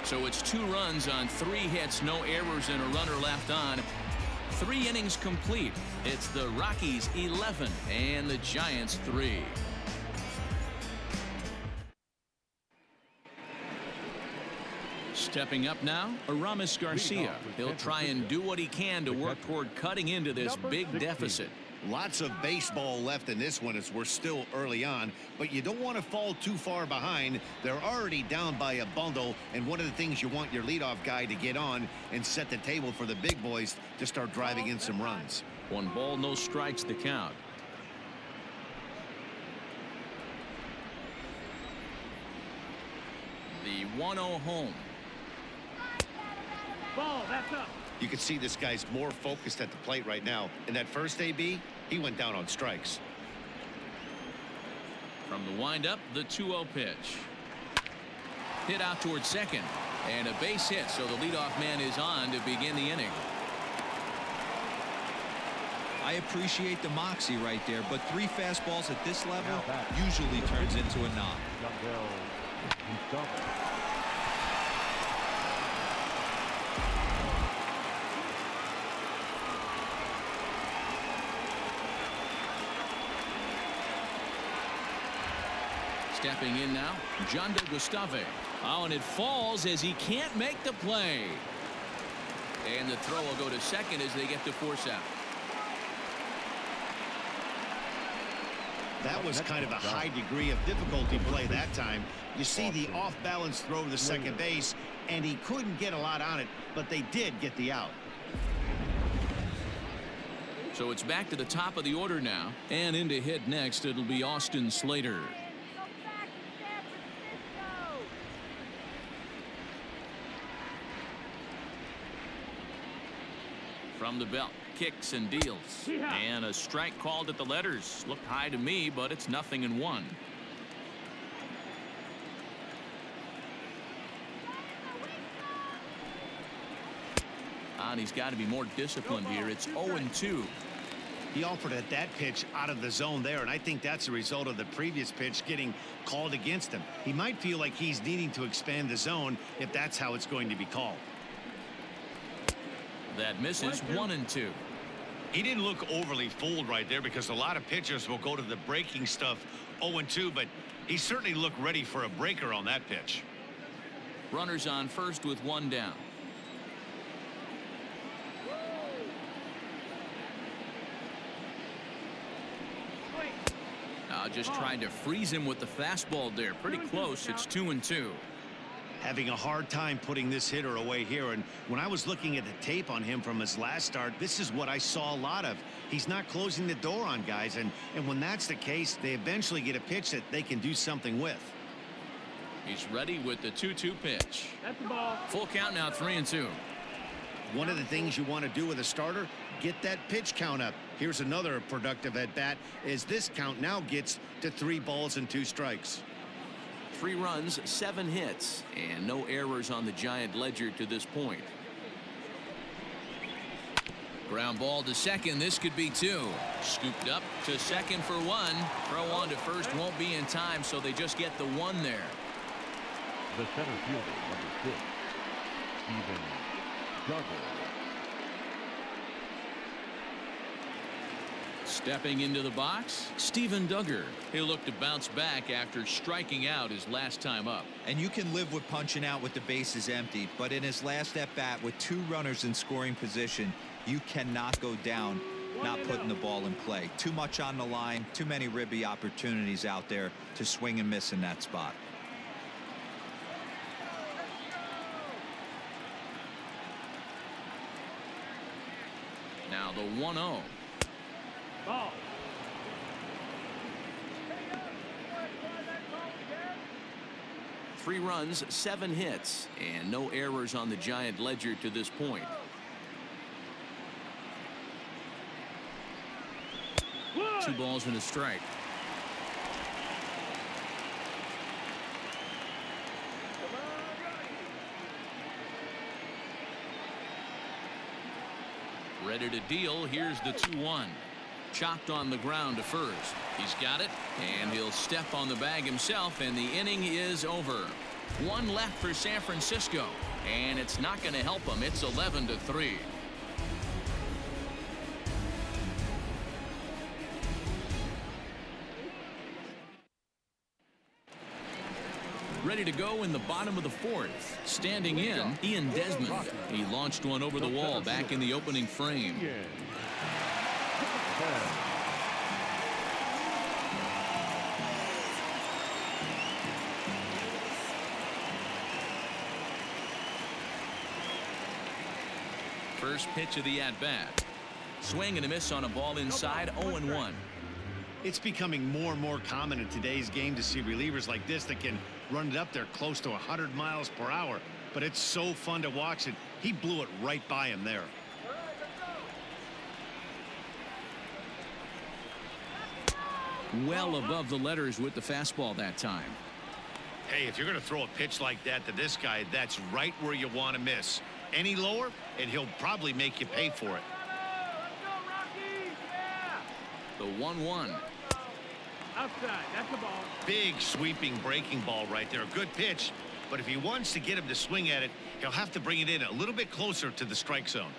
So it's 2 runs on 3 hits, no errors, and a runner left on. 3 innings complete. It's the Rockies 11 and the Giants 3. Stepping up now, Aramis Garcia. He'll try and do what he can to work toward cutting into this big deficit. Lots of baseball left in this one as we're still early on, but you don't want to fall too far behind. They're already down by a bundle, and one of the things you want your leadoff guy to get on and set the table for the big boys to start driving in some runs. 1 ball, no strikes the count. The 1-0 home. Ball, that's up. You can see this guy's more focused at the plate right now. In that first AB, he went down on strikes. From the windup, the 2-0 pitch. Hit out towards second. And a base hit, so the leadoff man is on to begin the inning. I appreciate the moxie right there, but 3 fastballs at this level usually turns into a knock. Stepping in now, John Gustave. Oh, and it falls as he can't make the play. And the throw will go to second as they get the force out. That was kind of a high degree of difficulty play that time. You see the off-balance throw to second base, and he couldn't get a lot on it, but they did get the out. So it's back to the top of the order now, and in to hit next, it'll be Austin Slater. From the belt, kicks and deals. And a strike called at the letters. Looked high to me, but it's 0-1. And he's got to be more disciplined here. It's 0-2. He offered at that pitch out of the zone there, and I think that's a result of the previous pitch getting called against him. He might feel like he's needing to expand the zone if that's how it's going to be called. That misses. 1-2. He didn't look overly fooled right there because a lot of pitchers will go to the breaking stuff 0-2, but he certainly looked ready for a breaker on that pitch. Runners on first with 1 down. Just trying to freeze him with the fastball there. Pretty close. It's 2-2. Having a hard time putting this hitter away here, and when I was looking at the tape on him from his last start, this is what I saw a lot of. He's not closing the door on guys, and when that's the case, they eventually get a pitch that they can do something with. He's ready with the 2-2 pitch. That's the ball. Full count now, 3-2. One of the things you want to do with a starter, get that pitch count up. Here's another productive at bat as this count now gets to 3 balls and 2 strikes. 3 runs, 7 hits, and no errors on the Giant ledger to this point. Ground ball to second. This could be 2. Scooped up to second for 1. Throw on to first won't be in time, so they just get the 1 there. The center fielder, number 6, Steven Duggar. Stepping into the box, Steven Duggar. He'll look to bounce back after striking out his last time up. And you can live with punching out with the bases empty, but in his last at bat with 2 runners in scoring position, you cannot go down not putting the ball in play. Too much on the line, too many ribby opportunities out there to swing and miss in that spot. Now the 1-0. Ball. 3 runs, 7 hits, and no errors on the Giant ledger to this point. One. 2 balls and a strike. Ready to deal. Here's the 2-1. Chopped on the ground to first. He's got it, and he'll step on the bag himself, and the inning is over. One left for San Francisco, and it's not going to help them. It's 11-3. Ready to go in the bottom of the fourth. Standing in, Ian Desmond. He launched one over the wall back in the opening frame. First pitch of the at-bat. Swing and a miss on a ball inside. 0-1. It's becoming more and more common in today's game to see relievers like this that can run it up there close to 100 miles per hour. But it's so fun to watch it. He blew it right by him there. Well above the letters with the fastball that time. Hey, if you're going to throw a pitch like that to this guy, that's right where you want to miss. Any lower, and he'll probably make you pay for it. The 1-1. Outside, that's the ball. Big sweeping breaking ball right there. A good pitch, but if he wants to get him to swing at it, he'll have to bring it in a little bit closer to the strike zone.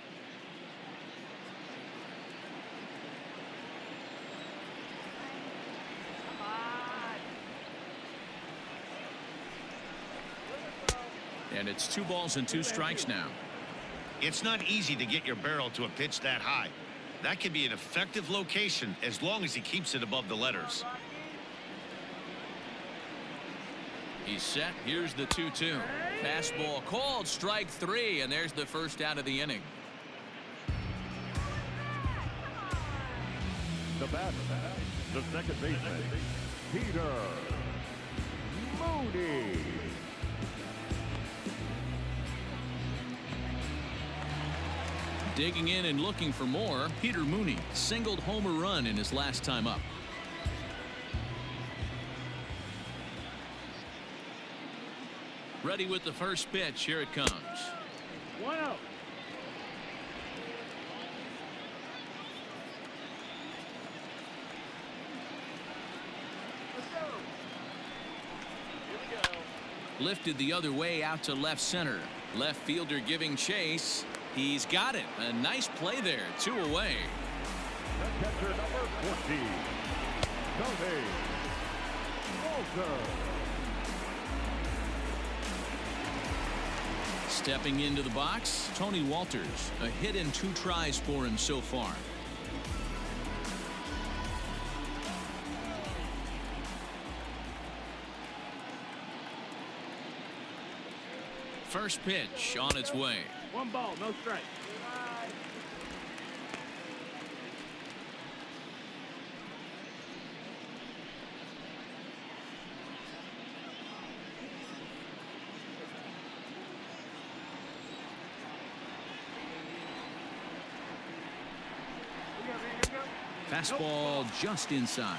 And it's 2 balls and 2 strikes now. It's not easy to get your barrel to a pitch that high. That can be an effective location as long as he keeps it above the letters. He's set. Here's the 2-2. Fastball called. Strike 3, and there's the first out of the inning. The batter, the second baseman, Peter Mooney. Digging in and looking for more, Peter Mooney singled home a run in his last time up. Ready with the first pitch. Here it comes. 1-0. Lifted the other way out to left center. Left fielder giving chase. He's got it. A nice play there. 2 away. The catcher, number 14, Tony Walter. Stepping into the box, Tony Walters. A hit and 2 tries for him so far. First pitch on its way. 1 ball, no strike. Fastball just inside.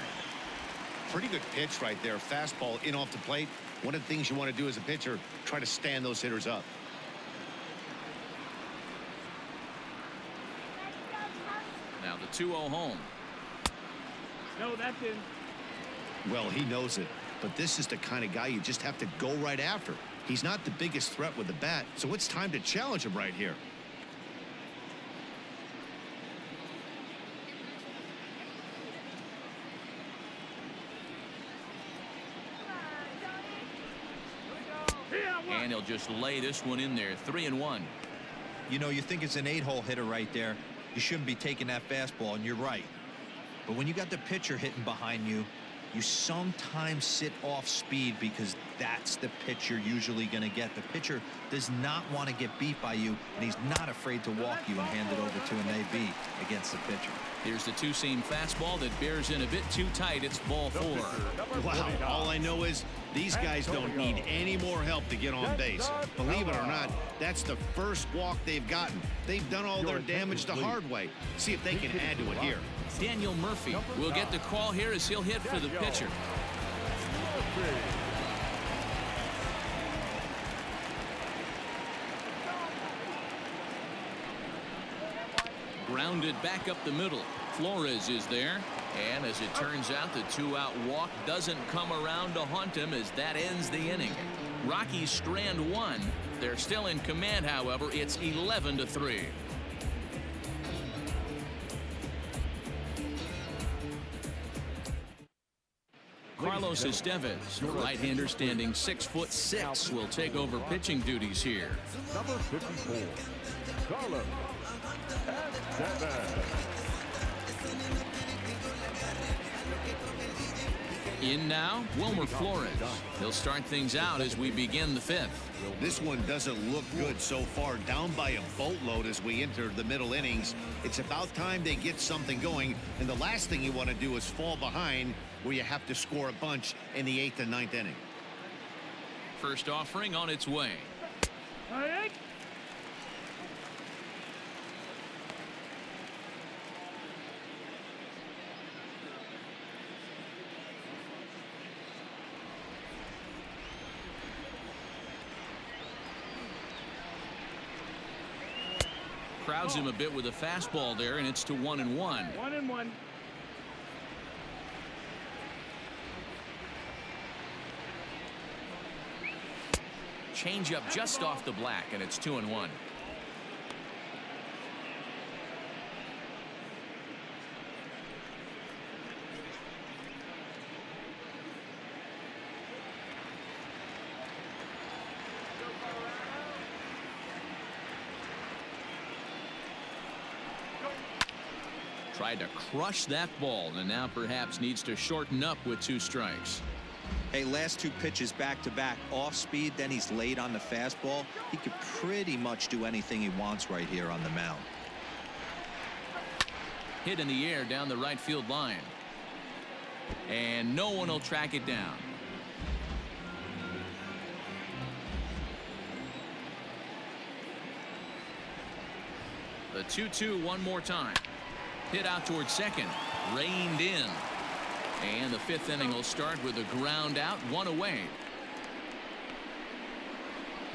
Pretty good pitch right there. Fastball in off the plate. One of the things you want to do as a pitcher, try to stand those hitters up. Now the 2-0 home. No, that's in. Well, he knows it, but this is the kind of guy you just have to go right after. He's not the biggest threat with the bat, so it's time to challenge him right here. And he'll just lay this one in there. 3-1. You know, you think it's an 8-hole hitter right there. You shouldn't be taking that fastball, and you're right. But when you got the pitcher hitting behind you, you sometimes sit off speed because that's the pitch you're usually going to get. The pitcher does not want to get beat by you, and he's not afraid to walk you and hand it over to an AB against the pitcher. Here's the 2-seam fastball that bears in a bit too tight. It's ball 4. Wow, all I know is these guys don't need any more help to get on base. Believe it or not, that's the first walk they've gotten. They've done all their damage the hard way. See if they can add to it here. Daniel Murphy will get the call here as he'll hit for the pitcher. Grounded back up the middle. Flores is there. And as it turns out, the 2-out walk doesn't come around to haunt him as that ends the inning. Rockies strand one. They're still in command, however. It's 11-3. Carlos Estevez, the right-hander standing 6'6", will take over pitching duties here. Number 54, Carlos Estevez. In now, Wilmer Flores. He'll start things out as we begin the fifth. This one doesn't look good so far. Down by a boatload as we enter the middle innings. It's about time they get something going. And the last thing you want to do is fall behind where you have to score a bunch in the 8th and 9th inning. First offering on its way. Crowds him a bit with a fastball there, and it's to 1-1. 1-1. Change up just off the black, and it's 2-1. Tried to crush that ball, and now perhaps needs to shorten up with 2 strikes. Hey, last 2 pitches back-to-back off speed, then he's late on the fastball. He could pretty much do anything he wants right here on the mound. Hit in the air down the right field line. And no one will track it down. The 2-2 one more time. Hit out towards second. Reined in. And the 5th inning will start with a ground out, 1 away.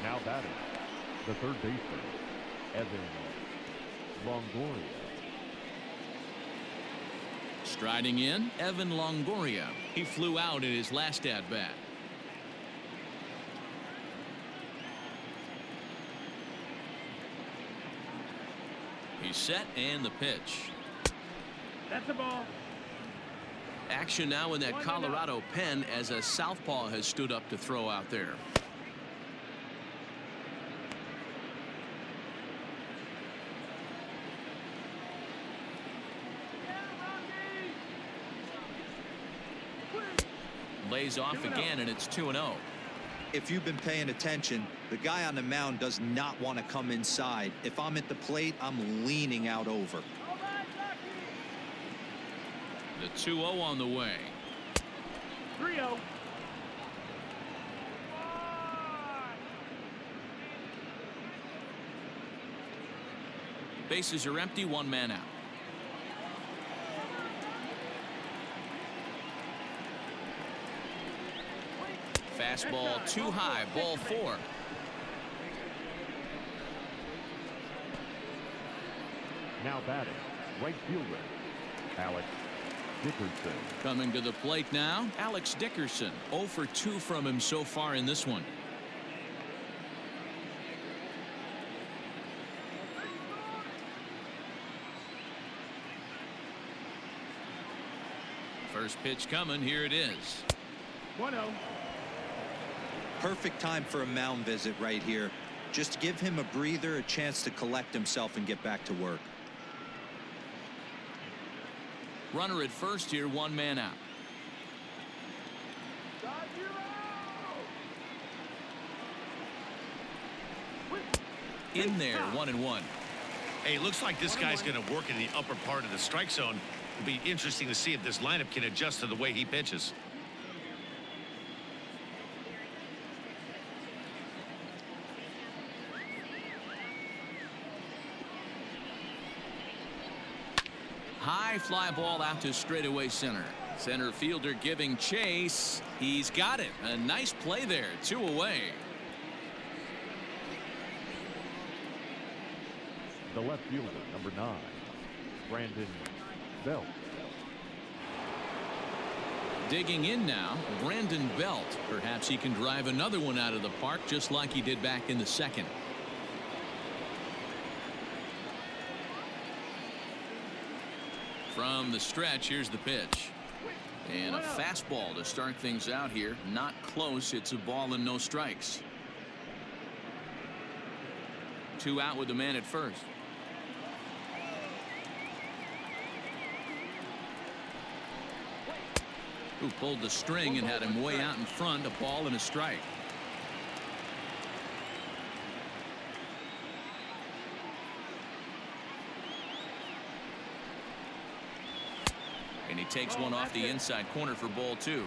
Now batting, the third baseman, Evan Longoria. Striding in, Evan Longoria. He flew out in his last at-bat. He's set, and the pitch. That's a ball. Action now in that Colorado pen as a southpaw has stood up to throw out there. Lays off again, and it's 2-0. If you've been paying attention, the guy on the mound does not want to come inside. If I'm at the plate, I'm leaning out over. The 2-0 on the way. 3-0. Bases are empty, 1 man out. Fastball too high, ball 4. Now batting, right fielder, Alex Dickerson. Coming to the plate now, Alex Dickerson. 0 for 2 from him so far in this one. First pitch coming, here it is. 1-0. Perfect time for a mound visit right here. Just give him a breather, a chance to collect himself and get back to work. Runner at first here, 1 man out. In there, 1-1. Hey, looks like this guy's going to work in the upper part of the strike zone. It'll be interesting to see if this lineup can adjust to the way he pitches. High fly ball out to straightaway center. Center fielder giving chase. He's got it. A nice play there. 2 away. The left fielder, number 9, Brandon Belt. Digging in now, Brandon Belt. Perhaps he can drive another one out of the park just like he did back in the second. From the stretch, here's the pitch. And a fastball to start things out here. Not close. It's a ball and no strikes. 2 out with the man at first. Who pulled the string and had him way out in front. A ball and a strike. And he takes one off the inside corner for ball 2.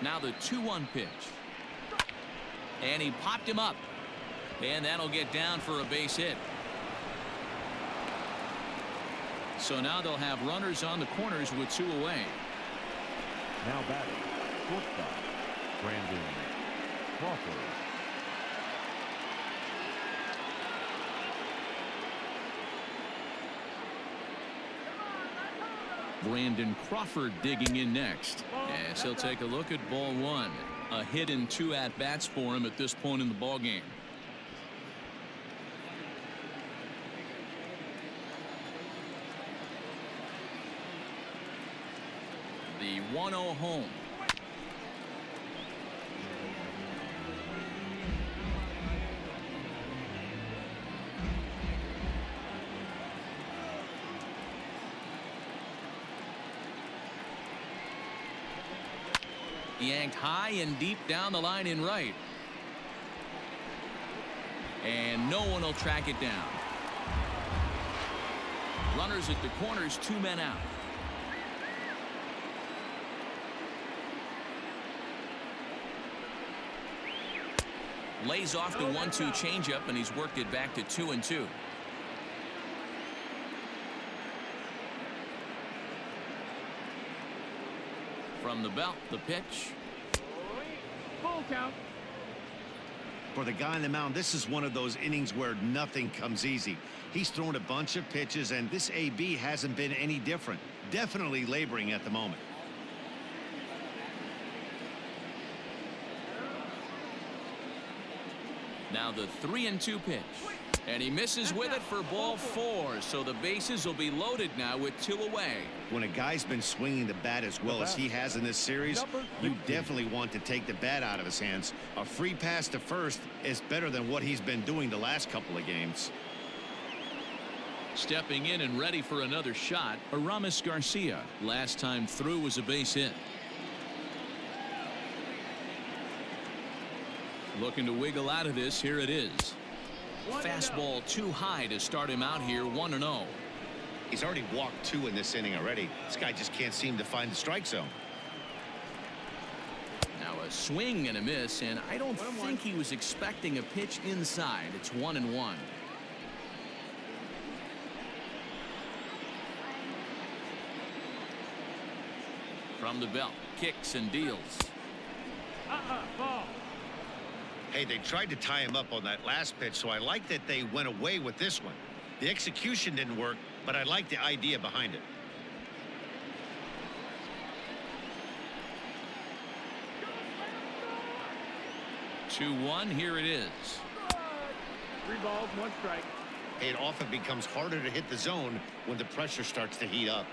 Now the 2-1 pitch. And he popped him up. And that'll get down for a base hit. So now they'll have runners on the corners with 2 away. Now batting, shortstop, Brandon Crawford. Brandon Crawford digging in next. As he'll take a look at ball 1. A hit and 2 at-bats for him at this point in the ball game. The 1-0 home. Yanked high and deep down the line in right. And no one will track it down. Runners at the corners, 2 men out. Lays off the 1-2 changeup, and he's worked it back to 2-2. From the belt, the pitch. Full count. For the guy on the mound, this is one of those innings where nothing comes easy. He's thrown a bunch of pitches, and this AB hasn't been any different. Definitely laboring at the moment. Now the 3-2 pitch. And he misses with it for ball 4. So the bases will be loaded now with 2 away. When a guy's been swinging the bat as well as he has in this series, you definitely want to take the bat out of his hands. A free pass to first is better than what he's been doing the last couple of games. Stepping in and ready for another shot, Aramis Garcia. Last time through was a base hit. Looking to wiggle out of this. Here it is. Fastball too high to start him out here. 1-0. He's already walked 2 in this inning already. This guy just can't seem to find the strike zone. Now a swing and a miss, and I don't think he was expecting a pitch inside. It's 1-1. From the belt, kicks and deals. Ball. Hey, they tried to tie him up on that last pitch, so I like that they went away with this one. The execution didn't work, but I like the idea behind it. Two-one, here it is. 3 balls, 1 strike. Hey, it often becomes harder to hit the zone when the pressure starts to heat up.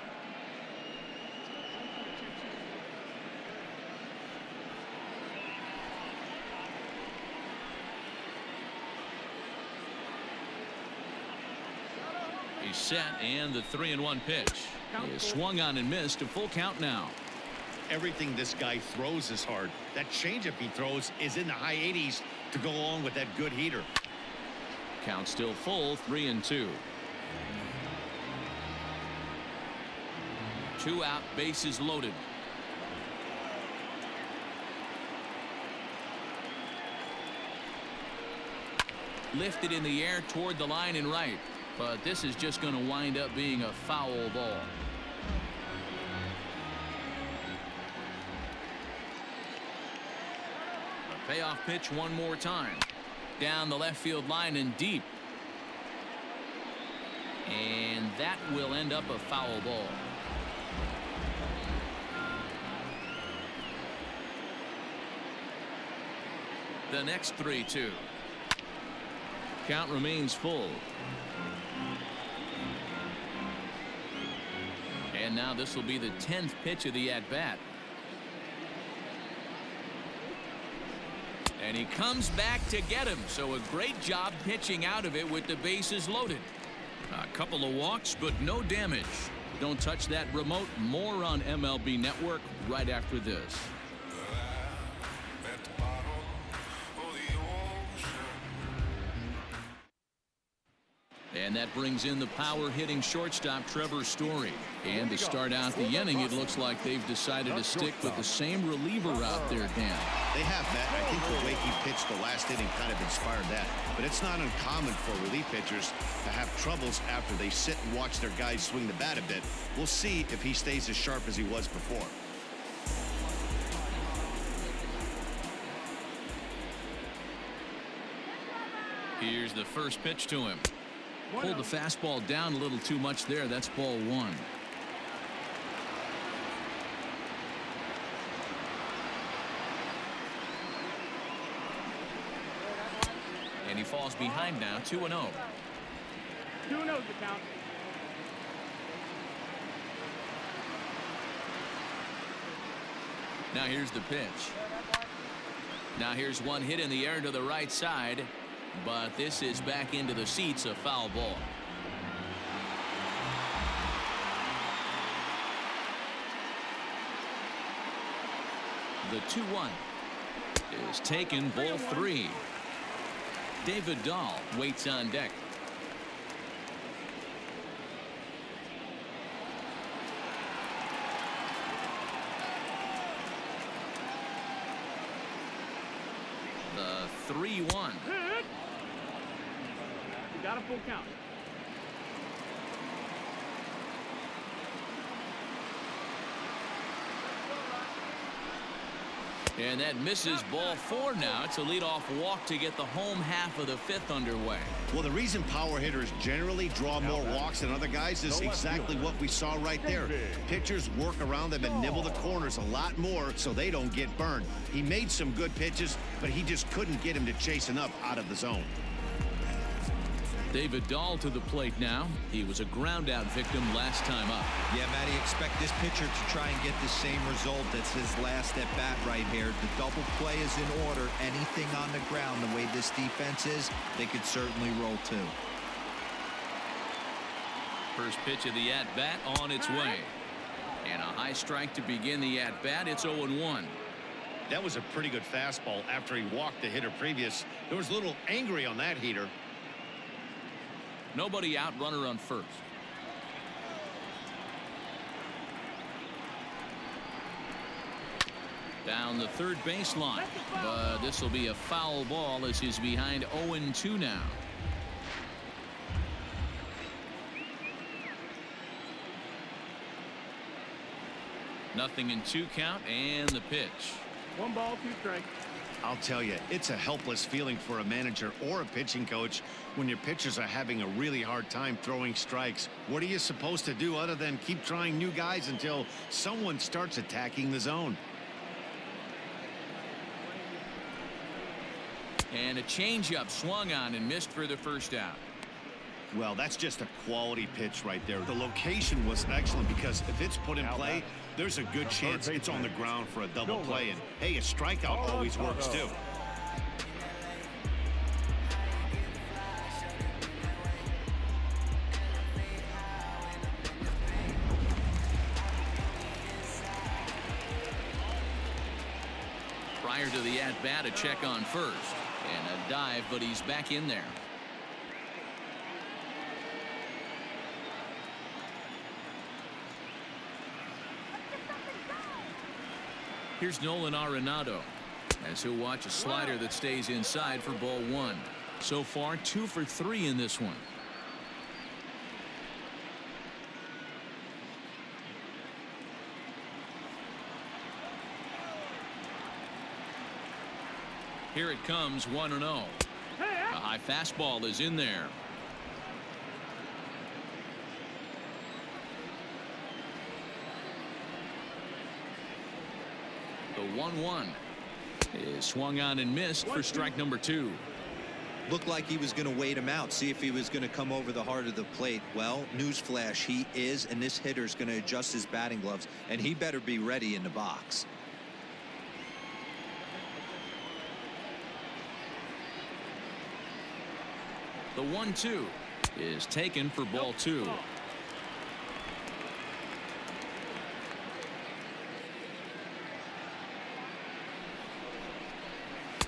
He's set, and the 3-1 pitch is swung on and missed. A full count now. Everything this guy throws is hard. That changeup he throws is in the high 80s to go along with that good heater. Count still full. 3-2. 2 out, bases loaded. Lifted in the air toward the line and right. But this is just going to wind up being a foul ball. Payoff pitch one more time. Down the left field line and deep. And that will end up a foul ball. The next 3-2. Count remains full. And now this will be the 10th pitch of the at-bat. And he comes back to get him. So a great job pitching out of it with the bases loaded. A couple of walks, but no damage. Don't touch that remote. More on MLB Network right after this. And that brings in the power-hitting shortstop Trevor Story. And to start out the inning, it looks like they've decided to stick with the same reliever out there, Dan. They have, Matt. I think the way he pitched the last inning kind of inspired that. But it's not uncommon for relief pitchers to have troubles after they sit and watch their guys swing the bat a bit. We'll see if he stays as sharp as he was before. Here's the first pitch to him. Pulled the fastball down a little too much there. That's ball one. And he falls behind now, 2-0. 2-0 the count. Now here's the pitch. Now here's one hit in the air to the right side. But this is back into the seats, a foul ball. The 2-1 is taken, ball 3. David Dahl waits on deck. The 3-1. You got a full count. And that misses, ball 4 now. It's a leadoff walk to get the home half of the 5th underway. Well, the reason power hitters generally draw more walks than other guys is exactly what we saw right there. Pitchers work around them and nibble the corners a lot more so they don't get burned. He made some good pitches, but he just couldn't get him to chase enough out of the zone. David Dahl to the plate now. He was a ground-out victim last time up. Yeah, Matty, expect this pitcher to try and get the same result. That's his last at bat right here. The double play is in order. Anything on the ground, the way this defense is, they could certainly roll too. First pitch of the at-bat on its way. And a high strike to begin the at-bat. It's 0-1. That was a pretty good fastball after he walked the hitter previous. There was a little angry on that heater. Nobody out, runner on first. Down the third baseline, but this will be a foul ball as he's behind 0-2 now. Nothing in 2 count, and the pitch. 1 ball, 2 strikes. I'll tell you, it's a helpless feeling for a manager or a pitching coach when your pitchers are having a really hard time throwing strikes. What are you supposed to do other than keep trying new guys until someone starts attacking the zone? And a changeup swung on and missed for the first out. Well, that's just a quality pitch right there. The location was excellent because if it's put in play, there's a good chance it's on the ground for a double play. And hey, a strikeout always works too. Prior to the at-bat, a check on first. And a dive, but he's back in there. Here's Nolan Arenado as he'll watch a slider that stays inside for ball 1. So far 2 for 3 in this one. Here it comes, 1-0. A high fastball is in there. The 1-1 is swung on and missed for strike number 2. Looked like he was going to wait him out, see if he was going to come over the heart of the plate. Well, newsflash, he is, and this hitter's going to adjust his batting gloves, and he better be ready in the box. The 1-2 is taken for ball 2.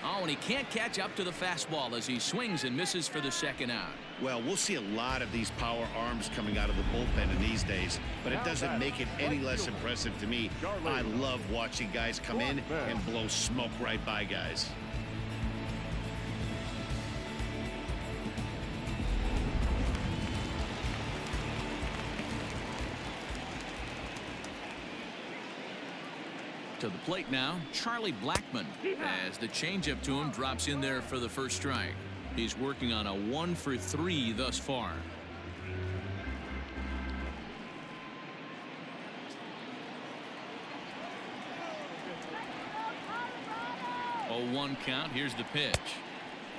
Oh, and he can't catch up to the fastball as he swings and misses for the second out. Well, we'll see a lot of these power arms coming out of the bullpen in these days, but it doesn't make it any less impressive to me. I love watching guys come in and blow smoke right by guys. To the plate now, Charlie Blackmon, as the changeup to him drops in there for the first strike. He's working on a 1-for-3 thus far. Oh, 1 count. Here's the pitch.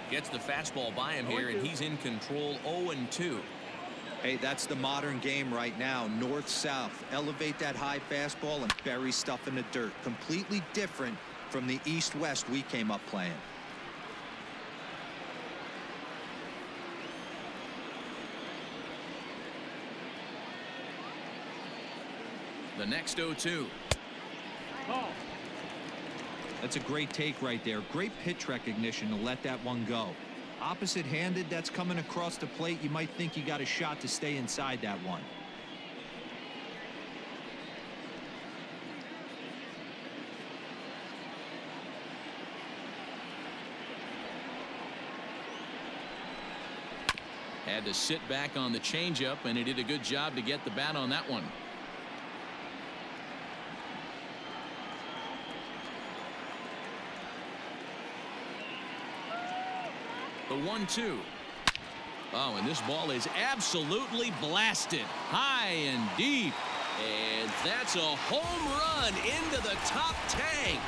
Gets the fastball by him here, and he's in control. 0-2. Hey, that's the modern game right now. North-south. Elevate that high fastball and bury stuff in the dirt. Completely different from the east-west we came up playing. The next 0-2. That's a great take right there. Great pitch recognition to let that one go. Opposite-handed, that's coming across the plate. You might think you got a shot to stay inside that one. Had to sit back on the changeup, and he did a good job to get the bat on that one. The 1-2. Oh, and this ball is absolutely blasted high and deep, and that's a home run into the top tank.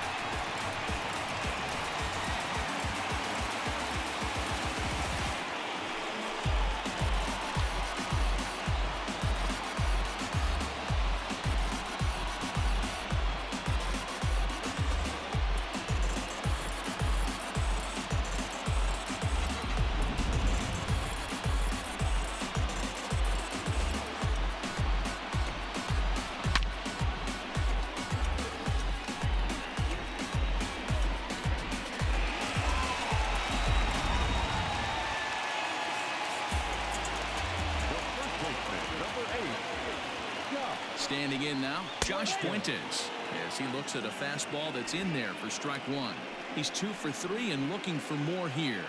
Standing in now, Josh Fuentes, as he looks at a fastball that's in there for strike 1. He's 2 for 3 and looking for more here.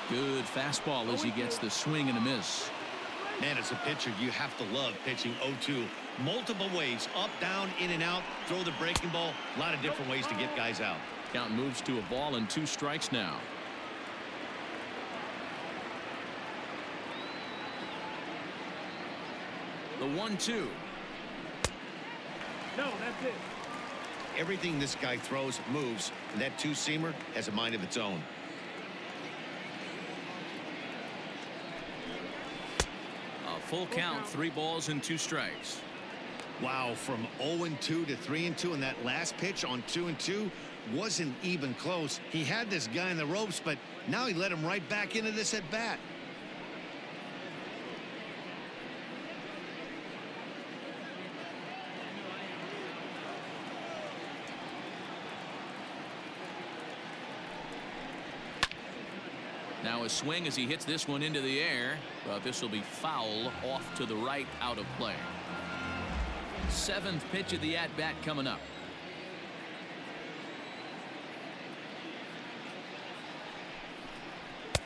Good fastball as he gets the swing and a miss. Man, as a pitcher, you have to love pitching 0-2. Multiple ways, up, down, in and out, throw the breaking ball. A lot of different ways to get guys out. Count moves to a ball and 2 strikes now. The 1-2. No, that's it. Everything this guy throws moves, and that two-seamer has a mind of its own. A full count, 3 balls and 2 strikes. Wow, from 0-2 to 3-2, and that last pitch on 2-2 wasn't even close. He had this guy in the ropes, but now he let him right back into this at bat. Now a swing as he hits this one into the air, but this will be foul off to the right, out of play. 7th pitch of the at-bat coming up.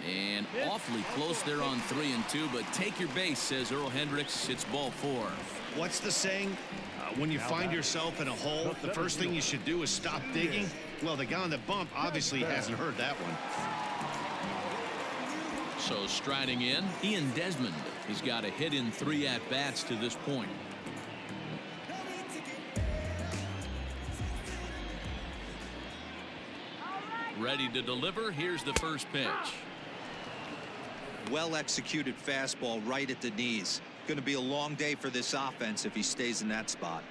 And awfully close there on 3-2, but take your base, says Earl Hendricks. It's ball 4. What's the saying? When you find yourself in a hole, the first thing you should do is stop digging. Well, the guy on the bump obviously hasn't heard that one. So striding in, Ian Desmond. He's got a hit in 3 at-bats to this point. Ready to deliver. Here's the first pitch. Well executed fastball right at the knees. Going to be a long day for this offense if he stays in that spot.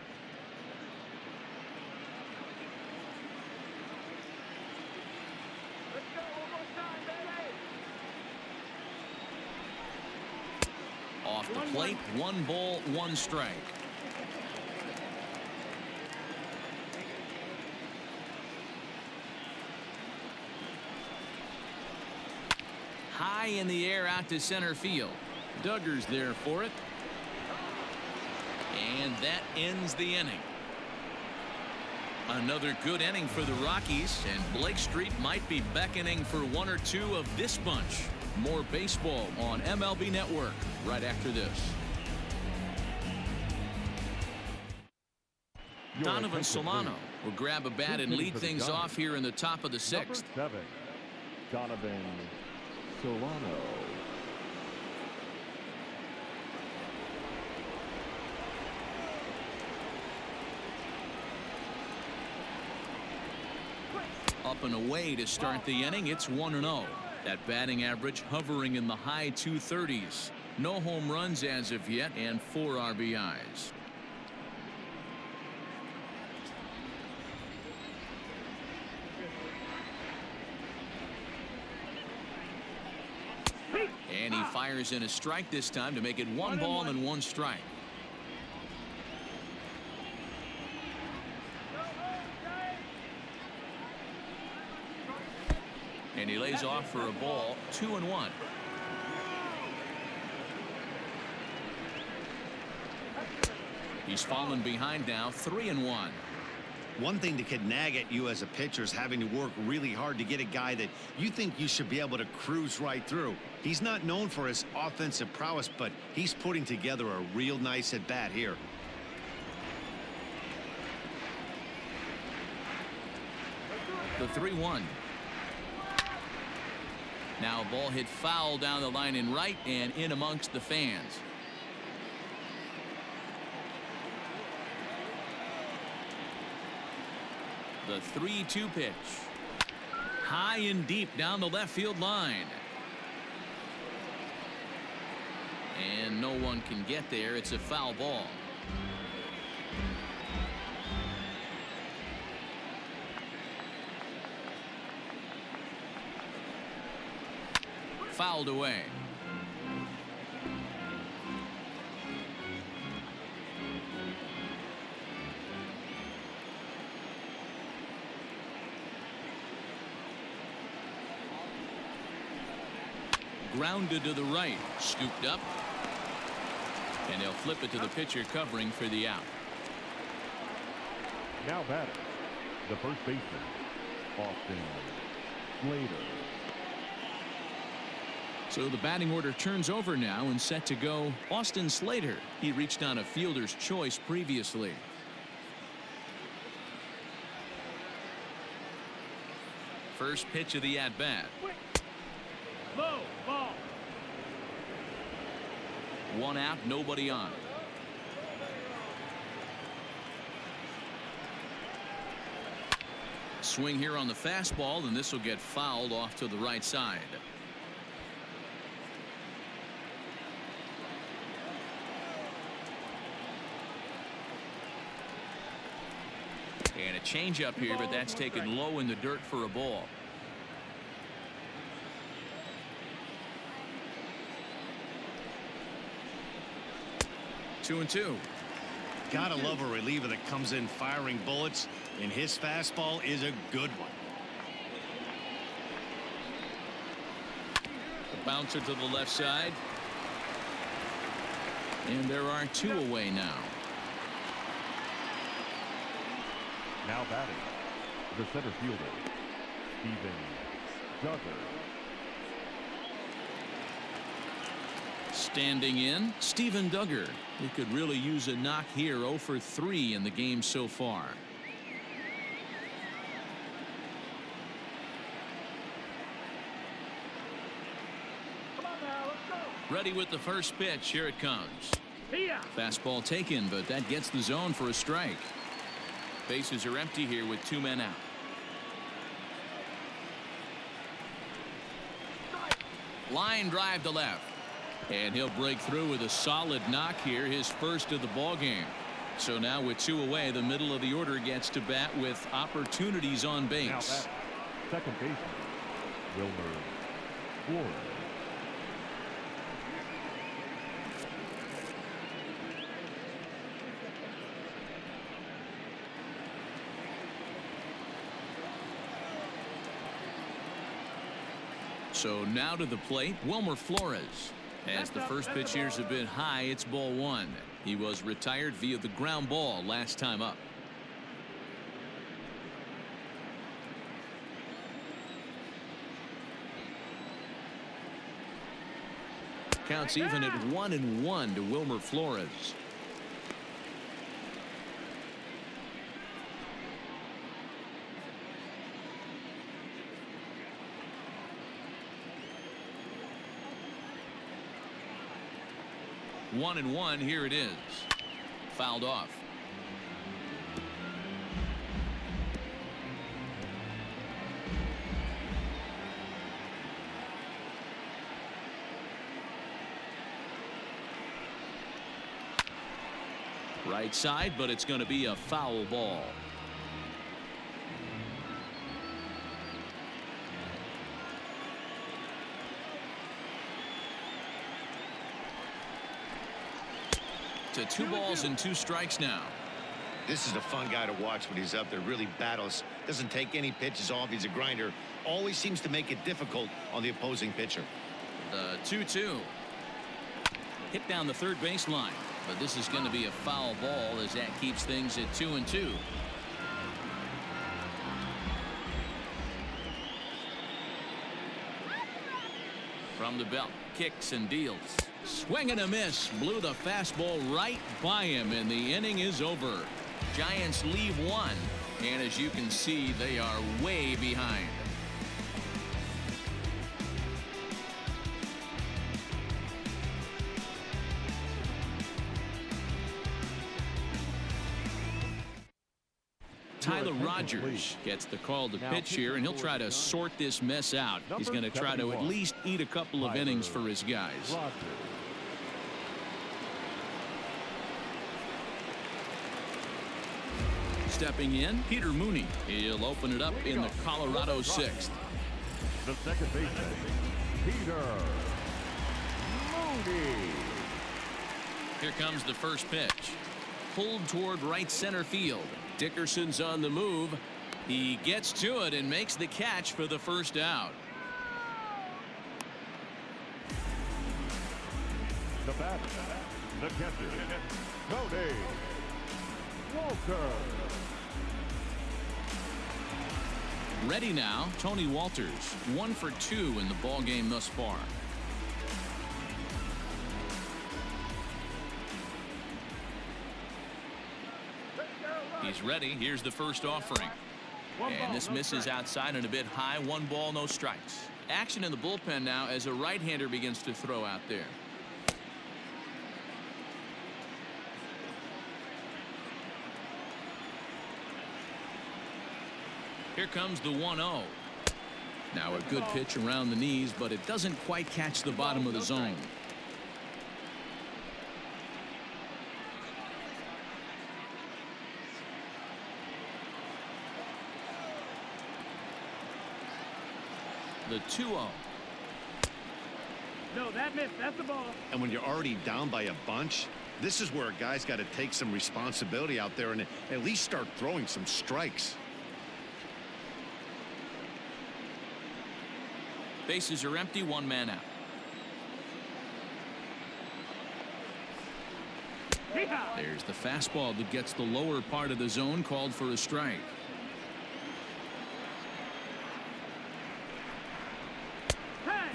Off the plate, 1 ball, 1 strike. High in the air out to center field. Duggar's there for it. And that ends the inning. Another good inning for the Rockies, and Blake Street might be beckoning for 1 or 2 of this bunch. More baseball on MLB Network right after this. Donovan Solano will grab a bat and lead things off here in the top of the 6th. Number 7, Donovan Solano. Up and away to start the inning. It's 1-0. That batting average hovering in the high 230s. No home runs as of yet, and 4 RBIs. And he fires in a strike this time to make it 1 ball and 1 strike. And he lays off for a ball. 2-1. He's fallen behind now. 3-1. One thing that could nag at you as a pitcher is having to work really hard to get a guy that you think you should be able to cruise right through. He's not known for his offensive prowess, but he's putting together a real nice at bat here. The 3-1. Now a ball hit foul down the line in right and in amongst the fans. The 3-2 pitch. High and deep down the left field line. And no one can get there. It's a foul ball. Fouled away. Grounded to the right, scooped up, and they'll flip it to the pitcher covering for the out. Now batting, the first baseman, Austin Slater. So the batting order turns over now and set to go Austin Slater. He reached on a fielder's choice previously. First pitch of the at-bat. Low ball. 1 out, nobody on. Swing here on the fastball, and this will get fouled off to the right side. And a changeup here, but that's taken low in the dirt for a ball. Two and two. Gotta love a reliever that comes in firing bullets, and his fastball is a good one. The bouncer to the left side. And there are 2 away now. Now batting, the center fielder, Steven Duggar. Standing in, Steven Duggar. He could really use a knock here. 0 for 3 in the game so far. Ready with the first pitch. Here it comes. Fastball taken, but that gets the zone for a strike. Bases are empty here with 2 men out. Line drive to left. And he'll break through with a solid knock here, his first of the ball game. So now with 2 away, the middle of the order gets to bat with opportunities on base. Now that second baseman, Wilmer Flores. So now to the plate, Wilmer Flores. As the first pitch here's a bit high, it's ball 1. He was retired via the ground ball last time up. Counts even at 1-1 to Wilmer Flores. One and one. Here it is. Fouled off. Right side, but it's going to be a foul ball. To 2 balls and 2 strikes now. This is a fun guy to watch when he's up there. Really battles. Doesn't take any pitches off. He's a grinder. Always seems to make it difficult on the opposing pitcher. The 2-2. Hit down the third baseline. But this is going to be a foul ball as that keeps things at 2-2. From the belt, kicks and deals. Swing and a miss. Blew the fastball right by him, and the inning is over. Giants leave 1, and as you can see, they are way behind. Tyler Rogers gets the call to pitch here, and he'll try to sort this mess out. He's going to try to at least eat a couple of innings for his guys. Stepping in, Peter Mooney. He'll open it up in the Colorado 6th. The second baseman, Peter Mooney. Here comes the first pitch. Pulled toward right center field. Dickerson's on the move. He gets to it and makes the catch for the first out. The batter, the catcher, Tony Walter. Ready now, Tony Walters. 1 for 2 in the ball game thus far. He's ready. Here's the first offering. And this misses outside and a bit high. 1 ball, no strikes. Action in the bullpen now as a right-hander begins to throw out there. Here comes the 1-0. Now a good pitch around the knees, but it doesn't quite catch the bottom of the zone. The 2-0. No, that missed. That's the ball. And when you're already down by a bunch, this is where a guy's got to take some responsibility out there and at least start throwing some strikes. Bases are empty, 1 man out. There's the fastball that gets the lower part of the zone, called for a strike.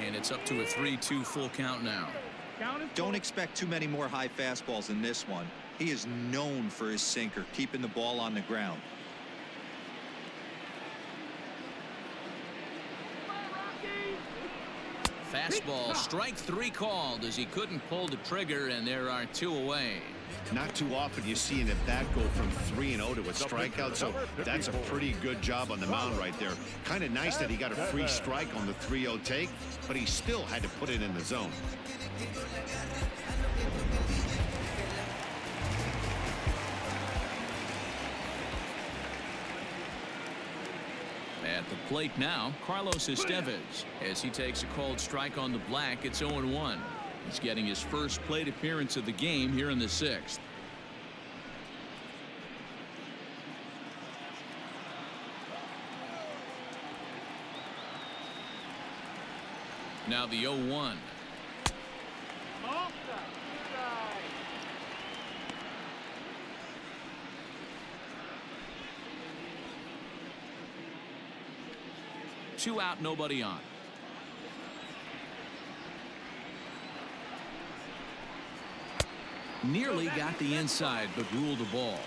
And it's up to a 3-2 full count now. Don't expect too many more high fastballs in this one. He is known for his sinker, keeping the ball on the ground. Fastball, strike 3 called as he couldn't pull the trigger, and there are 2 away. Not too often you see an at-bat go from 3-0 to a strikeout, so that's a pretty good job on the mound right there. Kind of nice that he got a free strike on the 3-0 take, but he still had to put it in the zone. At the plate now, Carlos Estevez. As he takes a called strike on the black, it's 0-1. He's getting his first plate appearance of the game here in the 6th. Now the 0-1. Two out, nobody on. Nearly got the inside, but ruled the ball.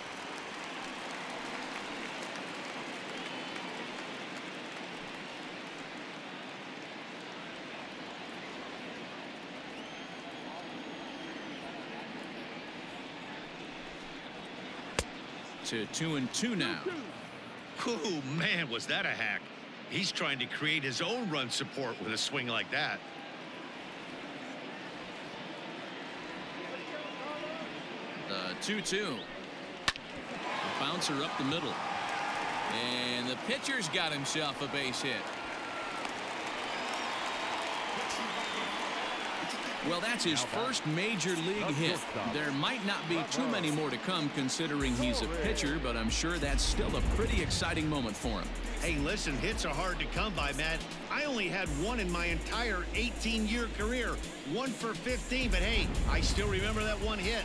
To 2-2 now. Oh, man, was that a hack. He's trying to create his own run support with a swing like that. The 2-2. Bouncer up the middle. And the pitcher's got himself a base hit. Well, that's his first major league hit. There might not be too many more to come considering he's a pitcher, but I'm sure that's still a pretty exciting moment for him. Hey, listen, hits are hard to come by, Matt. I only had one in my entire 18-year career. 1 for 15, but hey, I still remember that one hit.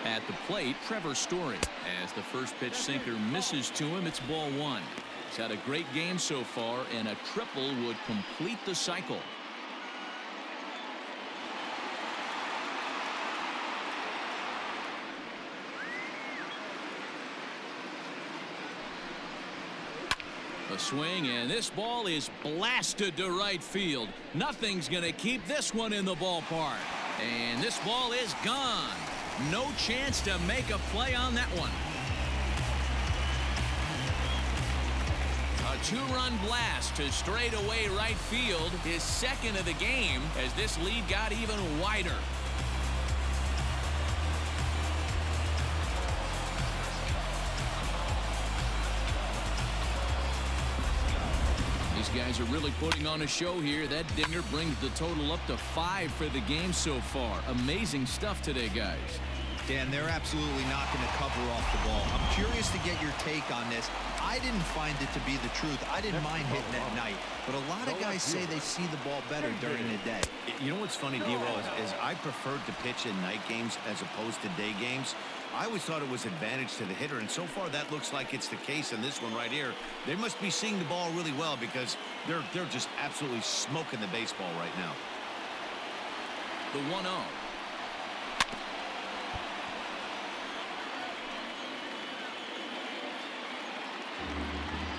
At the plate, Trevor Story. As the first pitch sinker misses to him, it's ball 1. He's had a great game so far, and a triple would complete the cycle. A swing, and this ball is blasted to right field. Nothing's going to keep this one in the ballpark. And this ball is gone. No chance to make a play on that one. A 2-run blast to straightaway right field, his second of the game, as this lead got even wider. These guys are really putting on a show here. That dinger brings the total up to 5 for the game so far. Amazing stuff today, guys. Dan, they're absolutely not going to cover off the ball. I'm curious to get your take on this. I didn't find it to be the truth. I didn't mind hitting at night, but a lot of guys say they see the ball better during the day. You know what's funny, D-Roll, is I preferred to pitch in night games as opposed to day games. I always thought it was advantage to the hitter, and so far that looks like it's the case in this one right here. They must be seeing the ball really well because they're just absolutely smoking the baseball right now. The 1-0.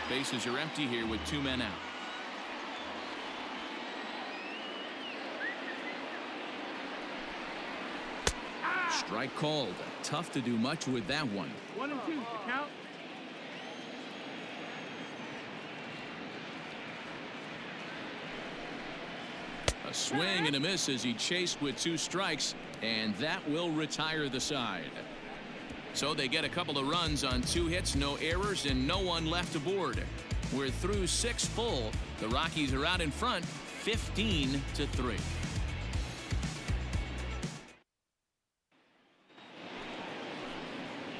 Bases are empty here with 2 men out. Strike called. Tough to do much with that one. 1 and 2, count. A swing and a miss as he chased with 2 strikes, and that will retire the side. So they get a couple of runs on 2 hits, no errors, and no one left aboard. We're through 6 full. The Rockies are out in front, 15-3.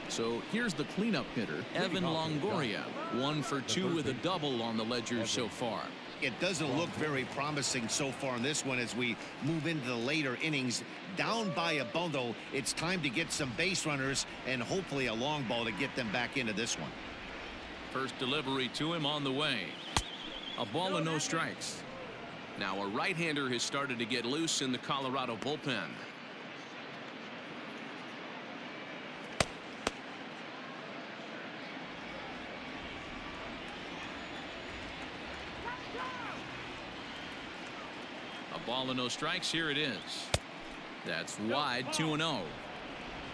So here's the cleanup hitter, Evan Longoria. 1 for 2 with a double on the ledger so far. It doesn't look very promising so far in this one as we move into the later innings. Down by a bundle, it's time to get some base runners and hopefully a long ball to get them back into this one. First delivery to him on the way. A ball and no strikes. Now a right-hander has started to get loose in the Colorado bullpen. A ball and no strikes. Here it is. That's wide. 2-0.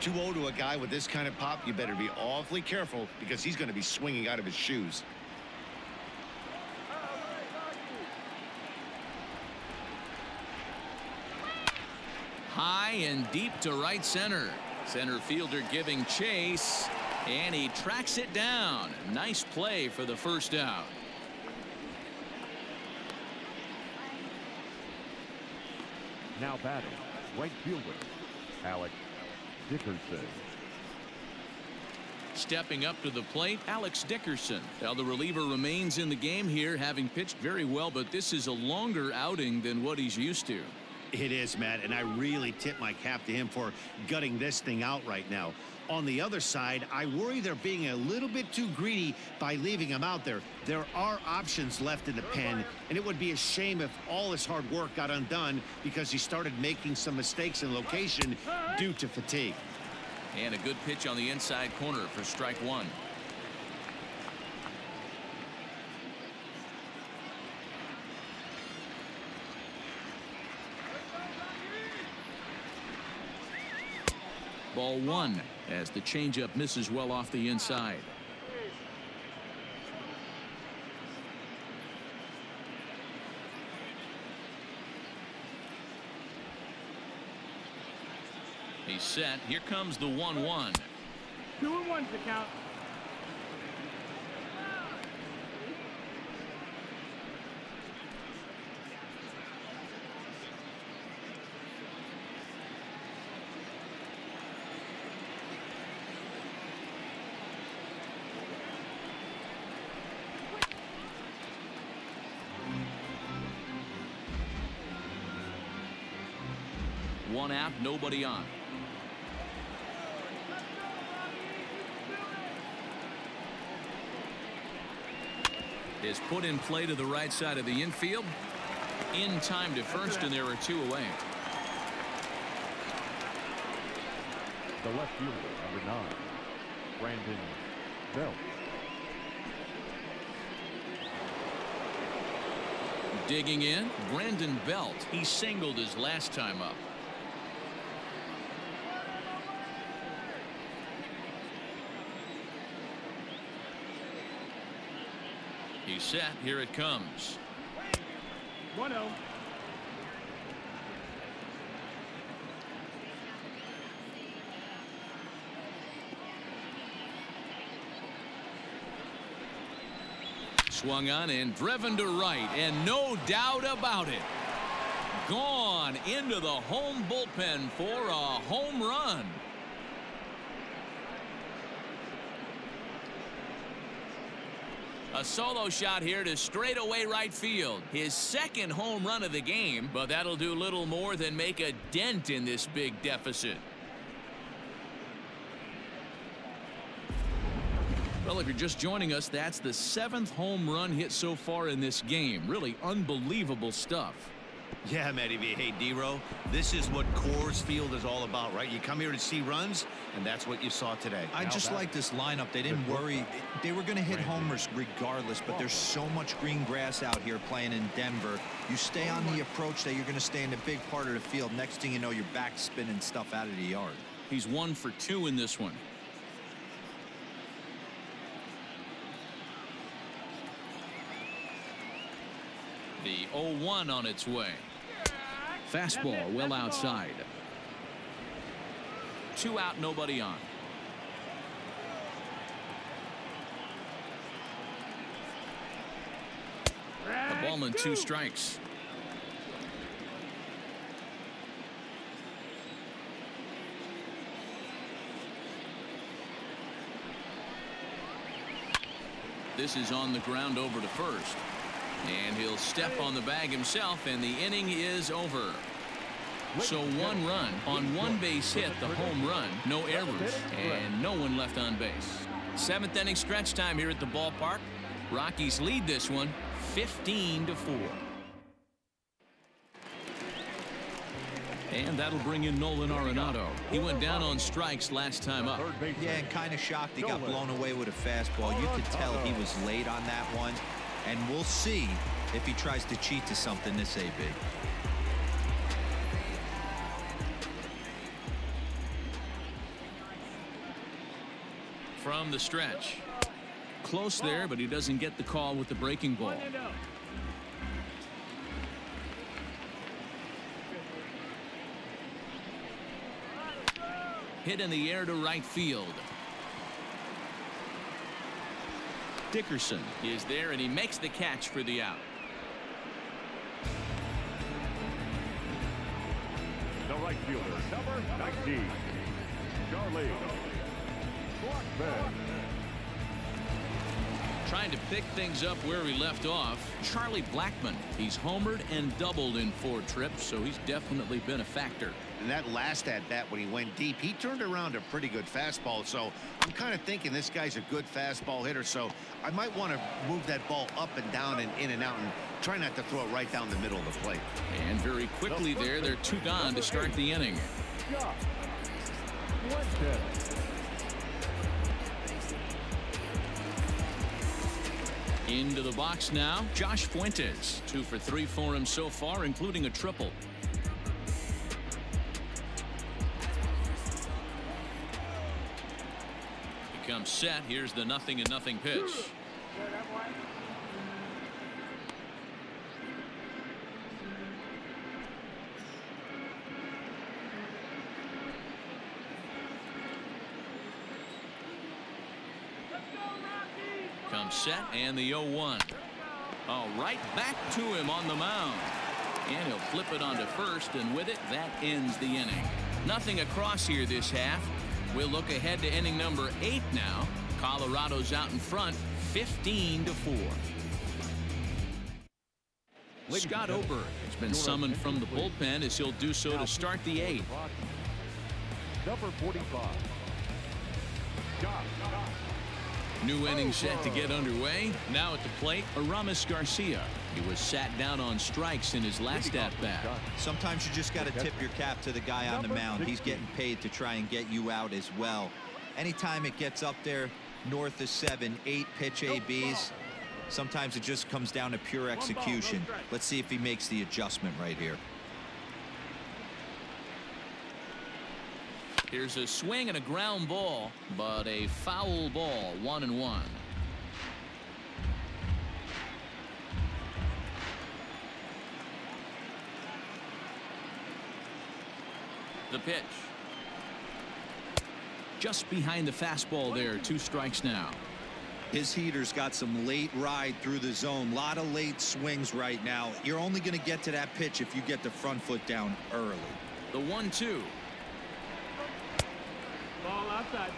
2-0 to a guy with this kind of pop, you better be awfully careful because he's going to be swinging out of his shoes. High and deep to right center. Center fielder giving chase, and he tracks it down. Nice play for the first out. Now batting, right fielder, Alex Dickerson. Stepping up to the plate, Alex Dickerson. Now the reliever remains in the game here, having pitched very well, but this is a longer outing than what he's used to. It is, Matt, and I really tip my cap to him for gutting this thing out right now. On the other side, I worry they're being a little bit too greedy by leaving him out there. There are options left in the pen, and it would be a shame if all his hard work got undone because he started making some mistakes in location due to fatigue. And a good pitch on the inside corner for strike one. Ball one as the changeup misses well off the inside. He's set. Here comes the 1-1. 2-1's the count. One out, nobody on. Is put in play to the right side of the infield. In time to first, and there are two away. The left fielder, number 9, Brandon Belt. Digging in, Brandon Belt. He singled his last time up. He's set. Here it comes. 1-0. Swung on and driven to right, and no doubt about it, gone into the home bullpen for a home run. A solo shot here to straightaway right field. His second home run of the game, but that'll do little more than make a dent in this big deficit. Well, if you're just joining us, that's the 7th home run hit so far in this game. Really unbelievable stuff. Yeah, Matty B. Hey, D-Row, this is what Coors Field is all about, right? You come here to see runs, and that's what you saw today. I just like this lineup. They didn't worry. They were going to hit homers regardless, but there's so much green grass out here playing in Denver. You stay on the approach that you're going to stay in a big part of the field. Next thing you know, you're back spinning stuff out of the yard. He's 1 for 2 in this one. The 0-1 on its way. Fastball well outside. 2 out, nobody on. A ball and 2 strikes. This is on the ground over to first. And he'll step on the bag himself, and the inning is over. So 1 run on 1 base hit, the home run, no errors, and no one left on base. 7th inning stretch time here at the ballpark. Rockies lead this one 15-4. And that'll bring in Nolan Arenado. He went down on strikes last time up. Yeah, and kind of shocked he got blown away with a fastball. You could tell he was late on that one. And we'll see if he tries to cheat to something this AB. From the stretch. Close there, but he doesn't get the call with the breaking ball. Hit in the air to right field. Dickerson is there, and he makes the catch for the out. The right fielder, number 19, Charlie Blackman. Trying to pick things up where he left off, Charlie Blackman. He's homered and doubled in 4 trips, so he's definitely been a factor. And that last at bat when he went deep, he turned around a pretty good fastball. So I'm kind of thinking this guy's a good fastball hitter. So I might want to move that ball up and down and in and out and try not to throw it right down the middle of the plate. And very quickly there, they're 2 gone to start the inning. Into the box now, Josh Fuentes. 2 for 3 for him so far, including a triple. He comes set. Here's the 0-0 pitch. Comes set, and the 0-1. Oh, right back to him on the mound. And he'll flip it onto first, and with it, that ends the inning. Nothing across here this half. We'll look ahead to inning number 8 now. Colorado's out in front, 15-4. Scott Oberg has been summoned from the bullpen as he'll do so to start the 8th. Number 45. New inning set to get underway. Now at the plate, Aramis Garcia. He was sat down on strikes in his last at-bat. Sometimes you just got to tip your cap to the guy on the mound. He's getting paid to try and get you out as well. Anytime it gets up there north of 7, 8 pitch ABs, sometimes it just comes down to pure execution. Let's see if he makes the adjustment right here. Here's a swing and a ground ball, but a foul ball, 1-1. The pitch. Just behind the fastball there, 2 strikes now. His heater's got some late ride through the zone. A lot of late swings right now. You're only going to get to that pitch if you get the front foot down early. The 1-2. Ball outside.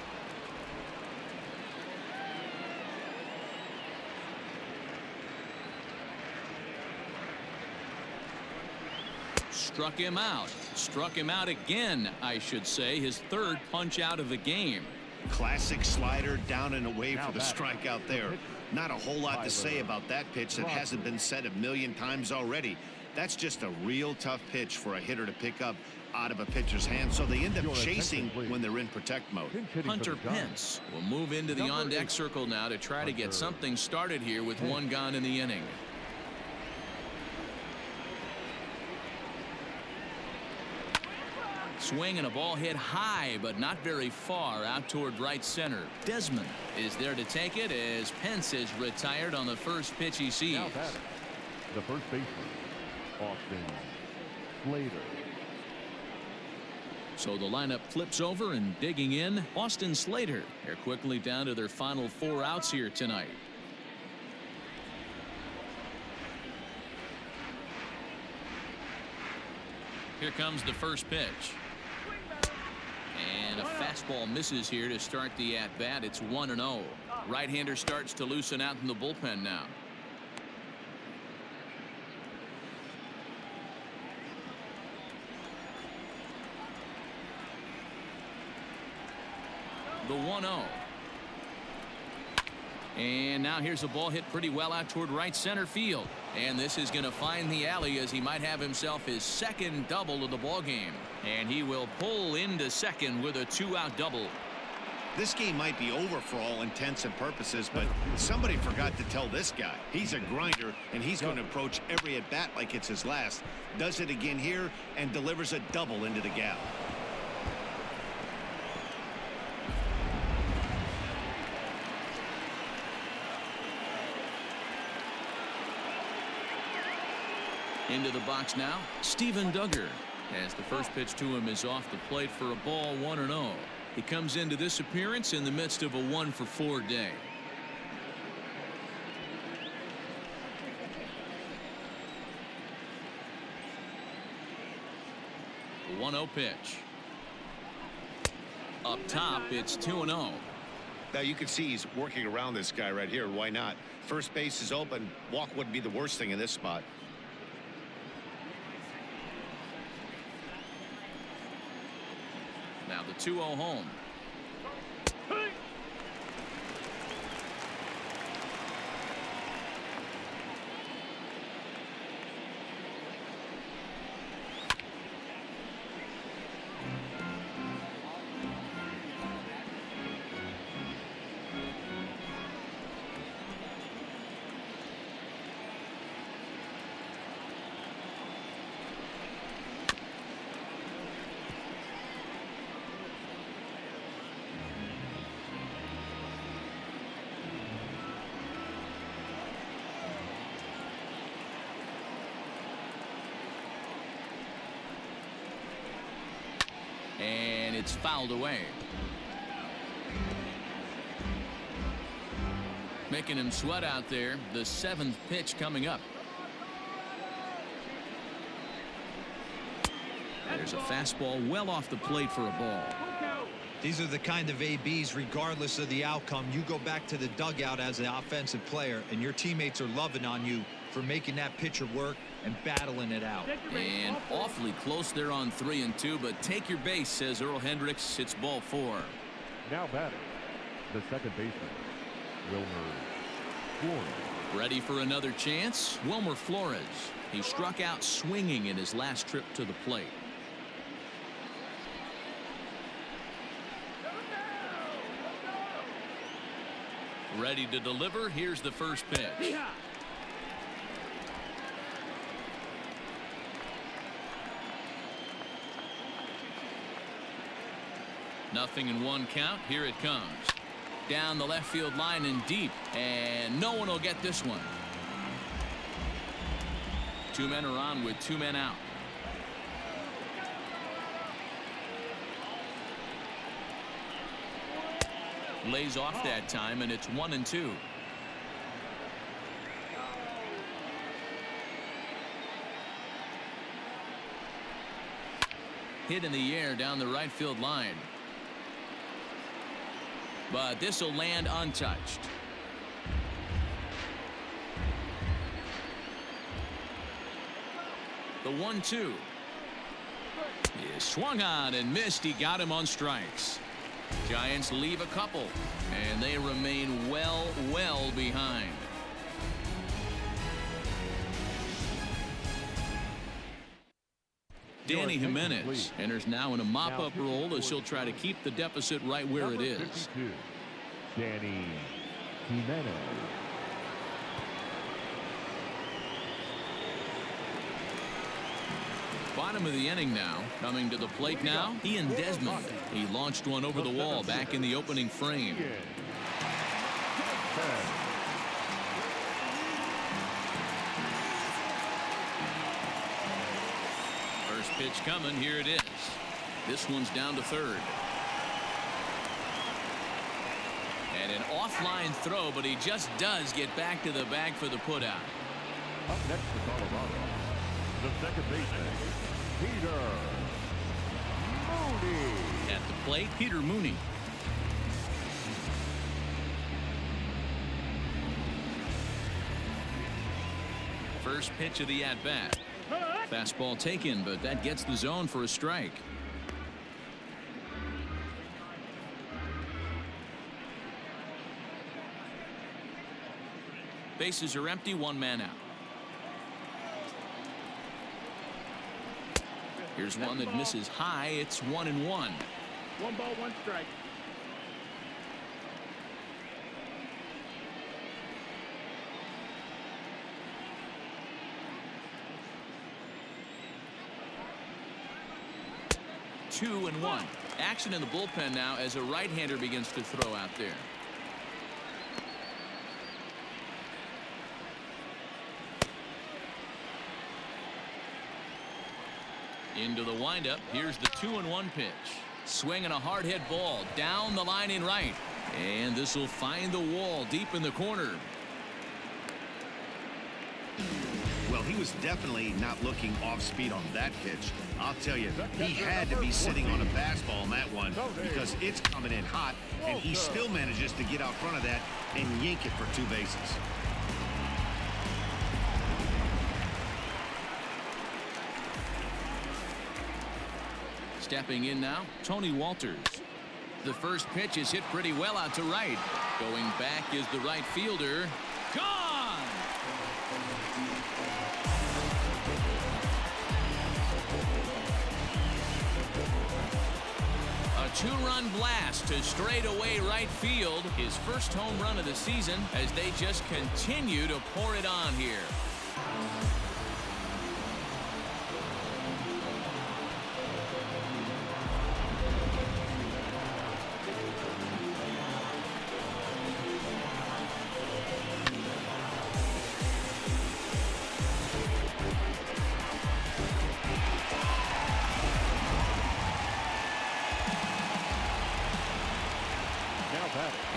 Struck him out. Struck him out again, I should say. His 3rd punch out of the game. Classic slider down and away for the strikeout there. Not a whole lot to say about that pitch that hasn't been said a million times already. That's just a real tough pitch for a hitter to pick up out of a pitcher's hand, so they end up chasing when they're in protect mode. Hunter Pence will move into the on-deck circle now to try to get something started here with 1 gone in the inning. Swing and a ball hit high, but not very far out toward right center. Desmond is there to take it as Pence is retired on the first pitch he sees. The first baseman, Austin Slater. So the lineup flips over, and digging in, Austin Slater. They're quickly down to their final 4 outs here tonight. Here comes the first pitch. And a fastball misses here to start the at-bat. It's 1-0. Right-hander starts to loosen out in the bullpen now. The 1-0. And now here's a ball hit pretty well out toward right center field. And this is going to find the alley as he might have himself his second double of the ball game. And he will pull into second with a 2-out double. This game might be over for all intents and purposes, but somebody forgot to tell this guy. He's a grinder, and he's going to approach every at-bat like it's his last. Does it again here and delivers a double into the gap. Into the box now, Steven Duggar, as the first pitch to him is off the plate for a ball 1-0. He comes into this appearance in the midst of a 1-for-4 day. The 1-0 pitch. Up top, it's 2-0. Now you can see he's working around this guy right here. Why not? First base is open. Walk wouldn't be the worst thing in this spot. Now the 2-0 home. And it's fouled away. Making him sweat out there. The 7th pitch coming up. There's a fastball well off the plate for a ball. These are the kind of ABs, regardless of the outcome. You go back to the dugout as an offensive player, and your teammates are loving on you for making that pitcher work and battling it out. And awfully close there on 3-2, but take your base, says Earl Hendricks. It's ball 4. Now batting, the second baseman, Wilmer Flores. Ready for another chance? Wilmer Flores. He struck out swinging in his last trip to the plate. Ready to deliver. Here's the first pitch. Nothing in 1 count. Here it comes. Down the left field line and deep. And no one will get this one. 2 men are on with 2 men out. Lays off that time, and it's 1-2. Hit in the air down the right field line. But this will land untouched. The 1-2 is swung on and missed. He got him on strikes. Giants leave a couple, and they remain well behind. Danny Jimenez enters now in a mop-up role as he'll try to keep the deficit right where it is. 52, Danny Jimenez. Bottom of the inning now. Coming to the plate now, Ian Desmond. He launched one over the wall back in the opening frame. First pitch coming. Here it is. This one's down to third. And an offline throw, but he just does get back to the bag for the putout. Up next to Colorado, the second baseman, Peter Mooney. At the plate, Peter Mooney. First pitch of the at-bat. Fastball taken, but that gets the zone for a strike. Bases are empty, one man out. Here's one that misses high. It's 1-1. 1 ball, 1 strike. Two and one. Action in the bullpen now as a right-hander begins to throw out there. Into the windup. Here's the 2-1 pitch. Swinging a hard hit ball down the line in right. And this will find the wall deep in the corner. Well, he was definitely not looking off speed on that pitch. I'll tell you, he had to be sitting on a fastball on that one because it's coming in hot, and he still manages to get out front of that and yank it for 2 bases. Stepping in now, Tony Walters. The first pitch is hit pretty well out to right. Going back is the right fielder. Gone! A 2-run blast to straightaway right field. His first home run of the season as they just continue to pour it on here.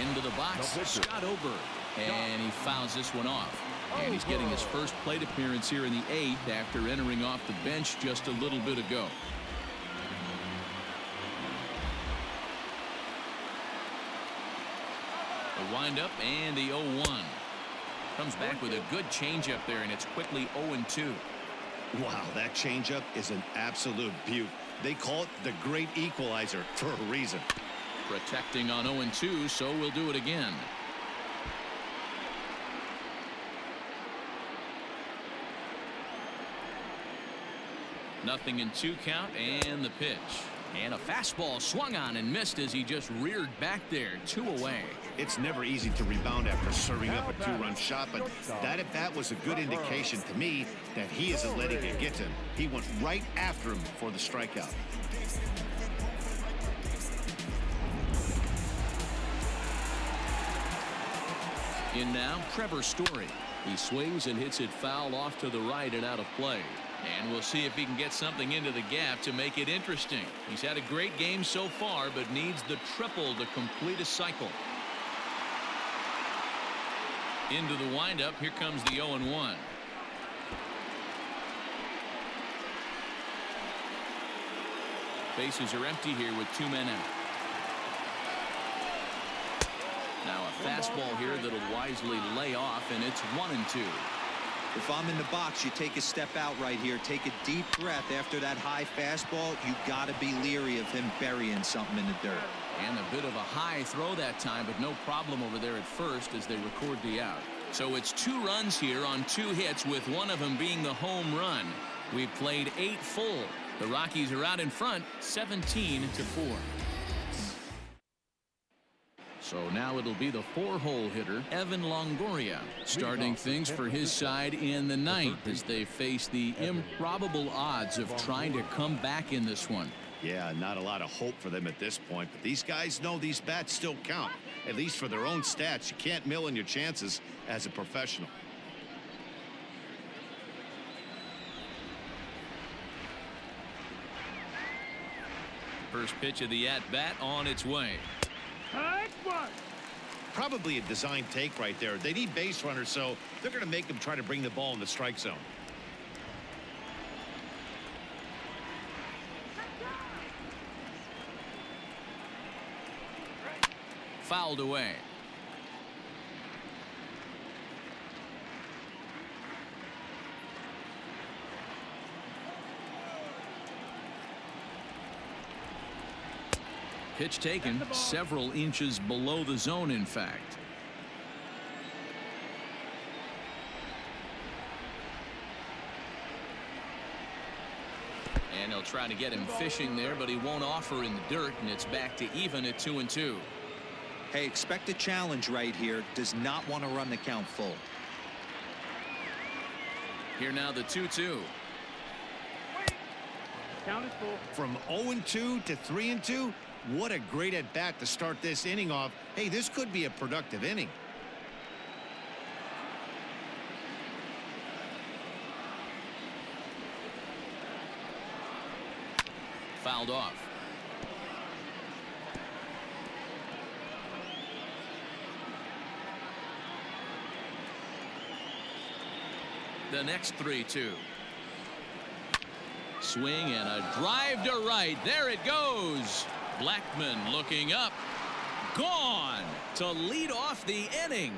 Into the box, Scott Oberg, and he fouls this one off. And he's getting his first plate appearance here in the 8th after entering off the bench just a little bit ago. The windup and the 0-1. Comes back with a good changeup there, and it's quickly 0-2. Wow, that changeup is an absolute beaut. They call it the great equalizer for a reason. Protecting on 0-2, so we'll do it again. Nothing in 2 count, and the pitch. And a fastball swung on and missed as he just reared back there. 2 away. It's never easy to rebound after serving up a 2-run shot, but that at bat was a good indication to me that he isn't letting it get to him. He went right after him for the strikeout. In now, Trevor Story. He swings and hits it foul off to the right and out of play. And we'll see if he can get something into the gap to make it interesting. He's had a great game so far, but needs the triple to complete a cycle. Into the windup. Here comes the 0-1. Bases are empty here with 2 men out. Now a fastball here that'll wisely lay off, and it's 1-2. If I'm in the box, you take a step out right here. Take a deep breath after that high fastball. You got to be leery of him burying something in the dirt. And a bit of a high throw that time, but no problem over there at first as they record the out. So it's 2 runs here on 2 hits, with one of them being the home run. We've played 8 full. The Rockies are out in front, 17-4. So now it'll be the 4-hole hitter, Evan Longoria, starting things for his side in the 9th as they face the improbable odds of trying to come back in this one. Yeah, not a lot of hope for them at this point, but these guys know these bats still count, at least for their own stats. You can't mill in your chances as a professional. First pitch of the at-bat on its way. Probably a design take right there. They need base runners, so they're going to make them try to bring the ball in the strike zone. Fouled away. Pitch taken several inches below the zone, in fact. And he'll try to get him fishing there, but he won't offer in the dirt, and it's back to even at 2-2. Hey, expect a challenge right here. Does not want to run the count full. Here now the 2-2. Count is full. From 0-2 to 3-2. What a great at bat to start this inning off. Hey, this could be a productive inning. Fouled off. The next 3-2. Swing and a drive to right. There it goes. Blackman looking up. Gone to lead off the inning.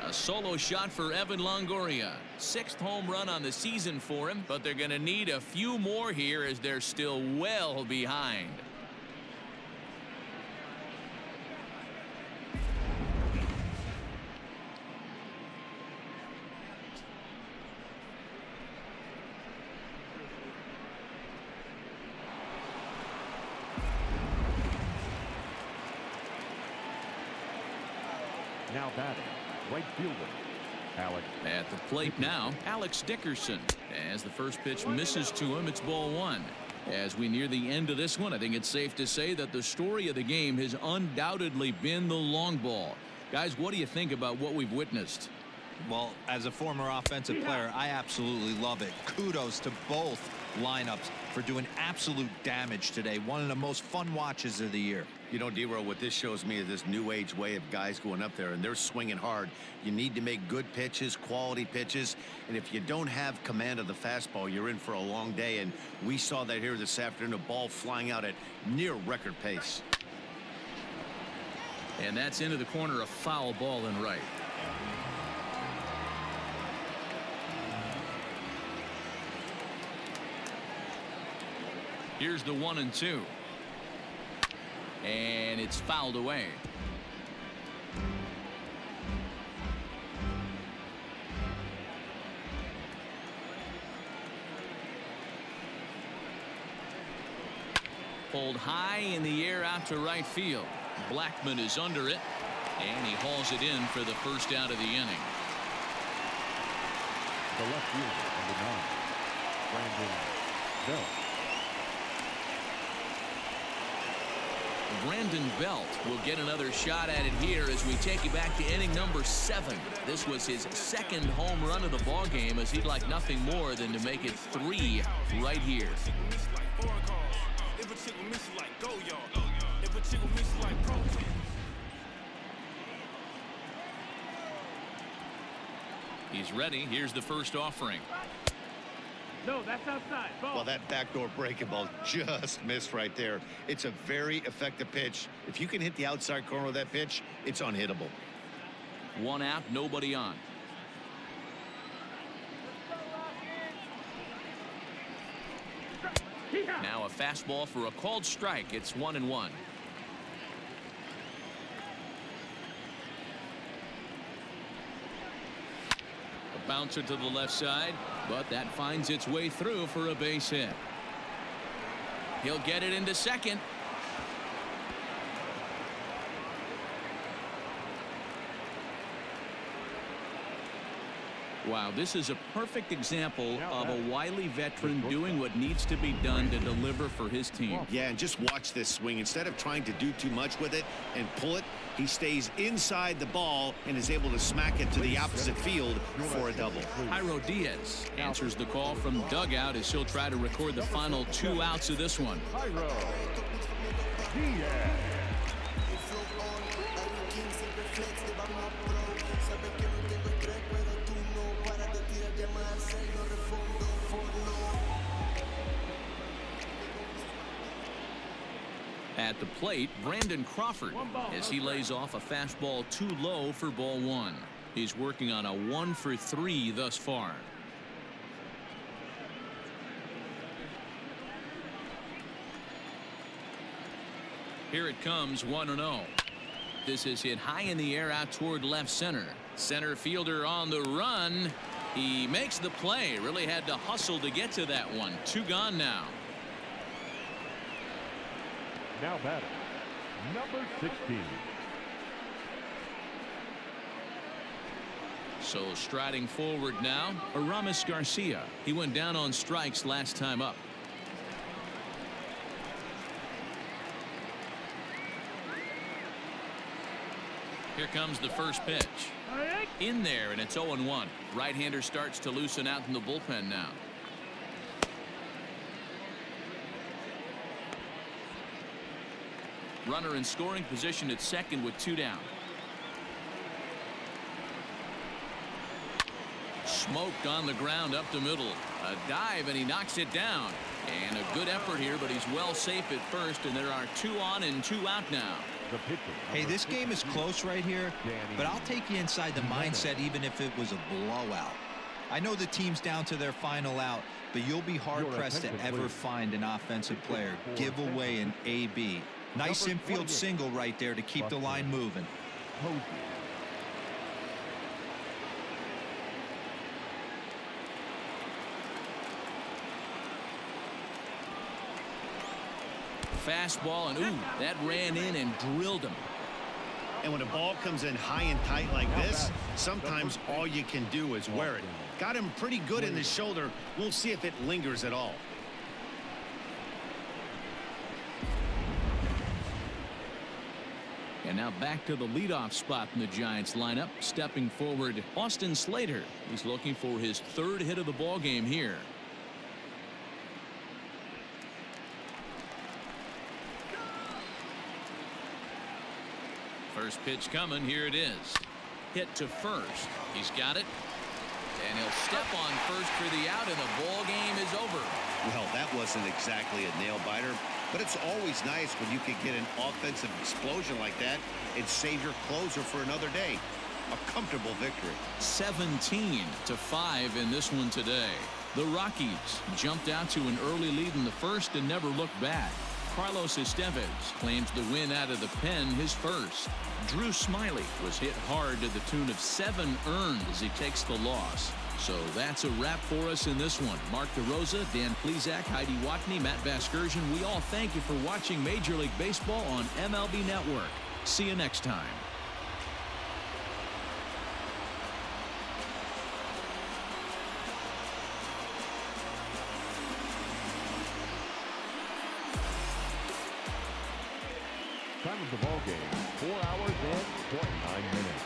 A solo shot for Evan Longoria. 6th home run on the season for him, but they're going to need a few more here as they're still well behind. Now batting, right fielder, Alex. At the plate now, Alex Dickerson. As the first pitch misses to him, it's ball 1. As we near the end of this one, I think it's safe to say that the story of the game has undoubtedly been the long ball. Guys, what do you think about what we've witnessed? Well, as a former offensive player, I absolutely love it. Kudos to both lineups for doing absolute damage today. One of the most fun watches of the year. You know, D-Row, what this shows me is this new age way of guys going up there and they're swinging hard. You need to make good pitches, quality pitches, and if you don't have command of the fastball, you're in for a long day. And we saw that here this afternoon, a ball flying out at near record pace. And that's into the corner, a foul ball in right. Here's the 1-2. And it's fouled away. Pulled high in the air out to right field. Blackman is under it, and he hauls it in for the first out of the inning. The left fielder, number 9, Brandon Belt. Brandon Belt will get another shot at it here as we take you back to inning number 7. This was his 2nd home run of the ball game, as he'd like nothing more than to make it 3 right here. He's ready. Here's the first offering. No, that's outside. Ball. Well, that backdoor breaking ball just missed right there. It's a very effective pitch. If you can hit the outside corner of that pitch, it's unhittable. 1 out, nobody on. Now a fastball for a called strike. It's 1-1. A bouncer to the left side, but that finds its way through for a base hit. He'll get it into second. Wow, this is a perfect example of a wily veteran doing what needs to be done to deliver for his team. Yeah, and just watch this swing. Instead of trying to do too much with it and pull it, he stays inside the ball and is able to smack it to the opposite field for a double. Jairo Diaz answers the call from dugout as he'll try to record the final 2 outs of this one. Jairo Diaz. At the plate, Brandon Crawford, as he lays off a fastball too low for ball 1. He's working on a 1-for-3 thus far. Here it comes, 1-0. This is hit high in the air out toward left center. Center fielder on the run. He makes the play. Really had to hustle to get to that one. 2 gone now. Now batting, number 16. So striding forward now, Aramis Garcia. He went down on strikes last time up. Here comes the first pitch. In there, and it's 0-1. Right-hander starts to loosen out in the bullpen now. Runner in scoring position at second with 2 down. Smoked on the ground up the middle. A dive, and he knocks it down. And a good effort here, but he's well safe at first, and there are 2 on and 2 out now. Hey, this game is close right here, but I'll take you inside the mindset even if it was a blowout. I know the team's down to their final out, but you'll be hard-pressed to ever find an offensive player give away an AB. Nice infield single right there to keep the line moving. Fastball, and ooh, that ran in and drilled him. And when a ball comes in high and tight like this, sometimes all you can do is wear it. Got him pretty good in the shoulder. We'll see if it lingers at all. And now back to the leadoff spot in the Giants lineup. Stepping forward, Austin Slater. He's looking for his 3rd hit of the ball game here. First pitch coming. Here it is. Hit to first. He's got it. And he'll step on first for the out, and the ball game is over. Well, that wasn't exactly a nail-biter, but it's always nice when you can get an offensive explosion like that and save your closer for another day. A comfortable victory. 17-5 in this one today. The Rockies jumped out to an early lead in the first and never looked back. Carlos Estevez claims the win out of the pen, his first. Drew Smyly was hit hard to the tune of 7 earned as he takes the loss. So that's a wrap for us in this one. Mark DeRosa, Dan Plesac, Heidi Watney, Matt Vasgersian, we all thank you for watching Major League Baseball on MLB Network. See you next time. Time of the ball game, 4 hours and 49 minutes.